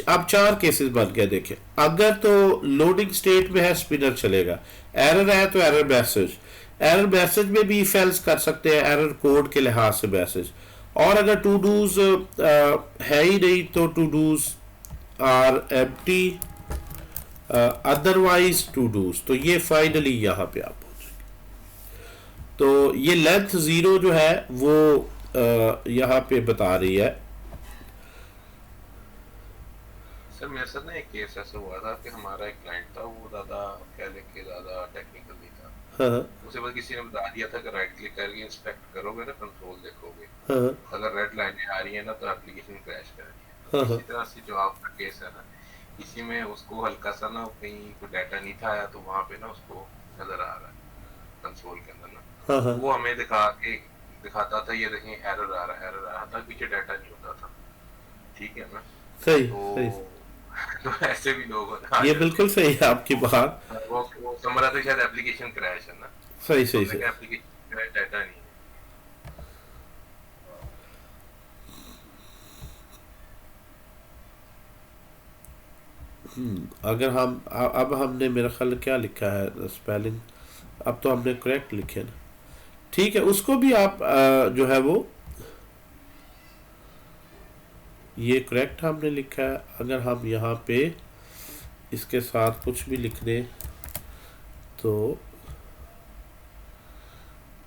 [SPEAKER 1] अब 4 केसेस बन गए। देखें, अगर तो लोडिंग स्टेट में है स्पिनर चलेगा, एरर है तो एरर मैसेज में भी फेल्स कर सकते हैं एरर कोड के लिहाज से मैसेज, और अगर टू डूज है ही नहीं तो todos are empty, otherwise todos, तो ये फाइनली यहाँ पे आप पहुंचेंगे। तो ये लेंथ 0 जो है वो यहाँ पे बता रही है।
[SPEAKER 2] सर मेरे साथ ना एक केस ऐसा हुआ था कि हमारा एक क्लाइंट था, वो ज़्यादा कह लें कि ज़्यादा टेक्निकल नहीं था।
[SPEAKER 1] हाँ,
[SPEAKER 2] उसे बस किसी ने बता दिया था कि राइट क्लिक करके इंस्पेक्ट करोगे ना, कंट्रोल देखोगे,
[SPEAKER 1] हाँ,
[SPEAKER 2] अगर रेड लाइनें आ रही है ना तो एप्लीकेशन क्रैश करेगी।
[SPEAKER 1] हाँ,
[SPEAKER 2] इसी तरह से जो आपका केस है ना, इसी में उसको हल्का सा ना कहीं कोई डाटा नहीं था आया, तो वहाँ पे ना उसको नजर आ रहा है कंसोल के अंदर ना,
[SPEAKER 1] हाँ,
[SPEAKER 2] वो हमें दिखाता था ये देखें एरर आ रहा था, पीछे डाटा नहीं होता था, ठीक है ना।
[SPEAKER 1] सही
[SPEAKER 2] तो
[SPEAKER 1] सही।
[SPEAKER 2] तो ऐसे भी लोग होते
[SPEAKER 1] ये
[SPEAKER 2] हैं
[SPEAKER 1] बिल्कुल सही है आपकी बात।
[SPEAKER 2] वो समझ रहा था शायद एप्लीकेशन क्रैश है ना,
[SPEAKER 1] सही
[SPEAKER 2] तो
[SPEAKER 1] सही
[SPEAKER 2] हमने
[SPEAKER 1] सही।
[SPEAKER 2] कहा एप्लीकेशन क्रैश डाटा नहीं है।
[SPEAKER 1] अगर हम अब हमने मेरा ख्याल क्या लिखा है स्पेलिंग, अब तो हमने करेक्ट लिखे ना। ठीक है, उसको भी आप जो है वो ये करेक्ट हमने लिखा है। अगर हम यहाँ पे इसके साथ कुछ भी लिख दें तो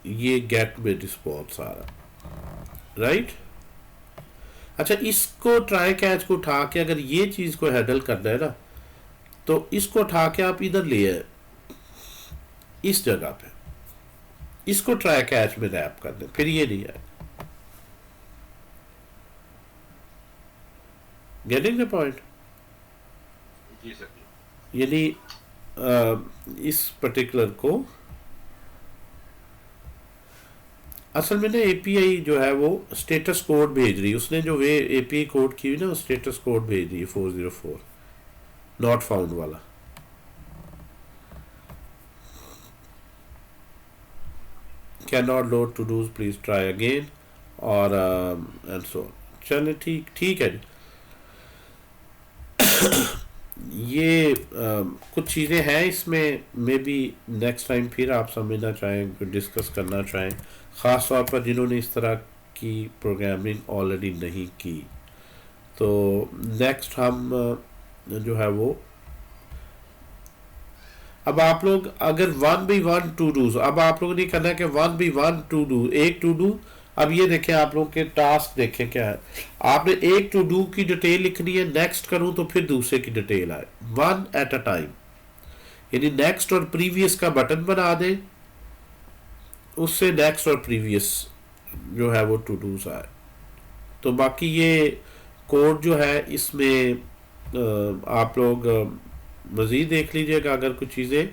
[SPEAKER 1] ये गेट में रिस्पॉन्स आ रहा, राइट। अच्छा, इसको ट्राई कैच को उठा के अगर ये चीज़ को हैंडल करना है ना, तो इसको उठा के आप इधर ले आए, इस जगह पे इसको ट्राई कैच में रैप कर दें, फिर ये नहीं आए। Getting the point?
[SPEAKER 2] जी सर जी।
[SPEAKER 1] यानी इस पर्टिकुलर को असल में ना एपीआई जो है वो स्टेटस कोड भेज रही है, उसने जो वे एपीआई कोड की हुई ना, स्टेटस कोड भेज रही है 404 नॉट फाउंड वाला। Can not load todos, please try again, और एंड सो। चलिए ठीक ठीक है। ये कुछ चीज़ें हैं इसमें, मे बी नेक्स्ट टाइम फिर आप समझना चाहें, डिस्कस करना चाहें, ख़ास तौर पर जिन्होंने इस तरह की प्रोग्रामिंग ऑलरेडी नहीं की। तो नेक्स्ट हम जो है वो, अब आप लोग अगर 1 by 1 टू डू, अब आप लोगों ने करना है कि 1 by 1 टू डू, एक टू डू। अब ये देखें, आप लोग के टास्क देखें क्या है। आपने एक टू डू की डिटेल लिखनी है, नेक्स्ट करूं तो फिर दूसरे की डिटेल आए, 1 at a टाइम। यानी नेक्स्ट और प्रीवियस का बटन बना दे, उससे नेक्स्ट और प्रीवियस जो है वो टू डूज आए। तो बाकी ये कोड जो है इसमें आप लोग मज़ीद देख लीजिएगा अगर कुछ चीज़ें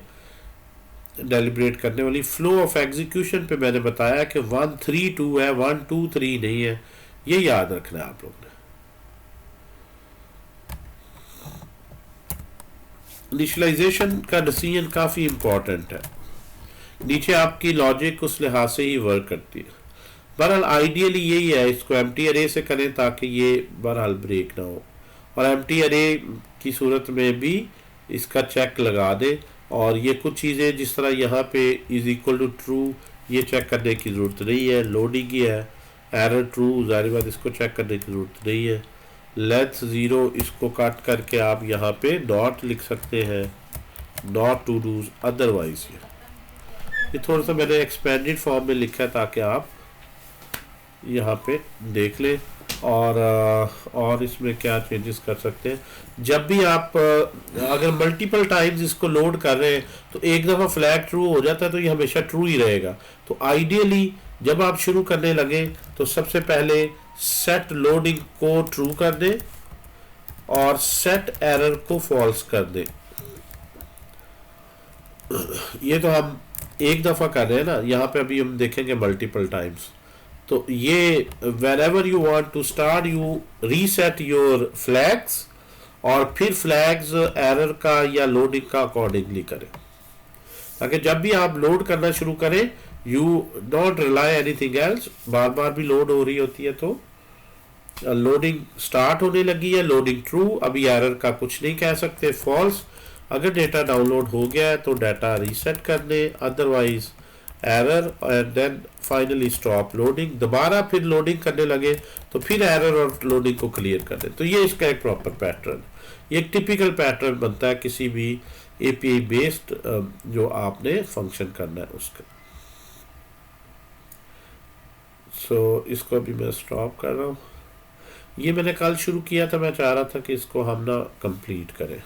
[SPEAKER 1] डेलिब्रेट करने वाली। फ्लो ऑफ एग्जीक्यूशन पे मैंने बताया कि 1 3 2 है, 1 2 3 नहीं है, ये याद रखना है आप लोग ने। इनिशियलाइजेशन का डिसीजन काफ़ी इंपॉर्टेंट है, नीचे आपकी लॉजिक उस लिहाज से ही वर्क करती है। बहरहाल आइडियली यही है, इसको एम्प्टी अरे से करें ताकि ये बहरहाल ब्रेक ना हो, और एम्प्टी अरे की सूरत में भी इसका चेक लगा दे। और ये कुछ चीज़ें जिस तरह यहाँ पे इज इक्वल टू ट्रू, ये चेक करने की ज़रूरत नहीं है। लोडिंग ही है, एरर ट्रू, ज़ाहिर बात इसको चेक करने की ज़रूरत नहीं है। लेंथ 0, इसको काट करके आप यहाँ पे डॉट लिख सकते हैं, नॉट टू डूज अदरवाइज। ये थोड़ा सा मैंने एक्सपेंडेड फॉर्म में लिखा है ताकि आप यहाँ पे देख लें। और इसमें क्या चेंजेस कर सकते हैं, जब भी आप अगर मल्टीपल टाइम्स इसको लोड कर रहे हैं तो एक दफ़ा फ्लैग ट्रू हो जाता है तो ये हमेशा ट्रू ही रहेगा। तो आइडियली जब आप शुरू करने लगे तो सबसे पहले सेट लोडिंग को ट्रू कर दें और सेट एरर को फॉल्स कर दें। ये तो हम एक दफ़ा कर रहे हैं ना, यहाँ पे अभी हम देखेंगे मल्टीपल टाइम्स। तो ये whenever you want to start you reset your flags, और फिर फ्लैग्स एरर का या लोडिंग का अकॉर्डिंगली करें, ताकि जब भी आप लोड करना शुरू करें you don't rely anything else. बार बार भी लोड हो रही होती है तो लोडिंग स्टार्ट होने लगी है, लोडिंग ट्रू, अभी एरर का कुछ नहीं कह सकते, फॉल्स। अगर डेटा डाउनलोड हो गया है तो डाटा रीसेट कर दें, otherwise error, and then finally stop loading. दोबारा फिर लोडिंग करने लगे तो फिर एरर और लोडिंग को क्लियर कर दें। तो ये इसका एक प्रॉपर पैटर्न, ये एक टिपिकल पैटर्न बनता है किसी भी एपीआई बेस्ड जो आपने फंक्शन करना है उसका। सो इसको अभी मैं स्टॉप कर रहा हूँ। ये मैंने कल शुरू किया था, मैं चाह रहा था कि इसको हम ना कंप्लीट करें।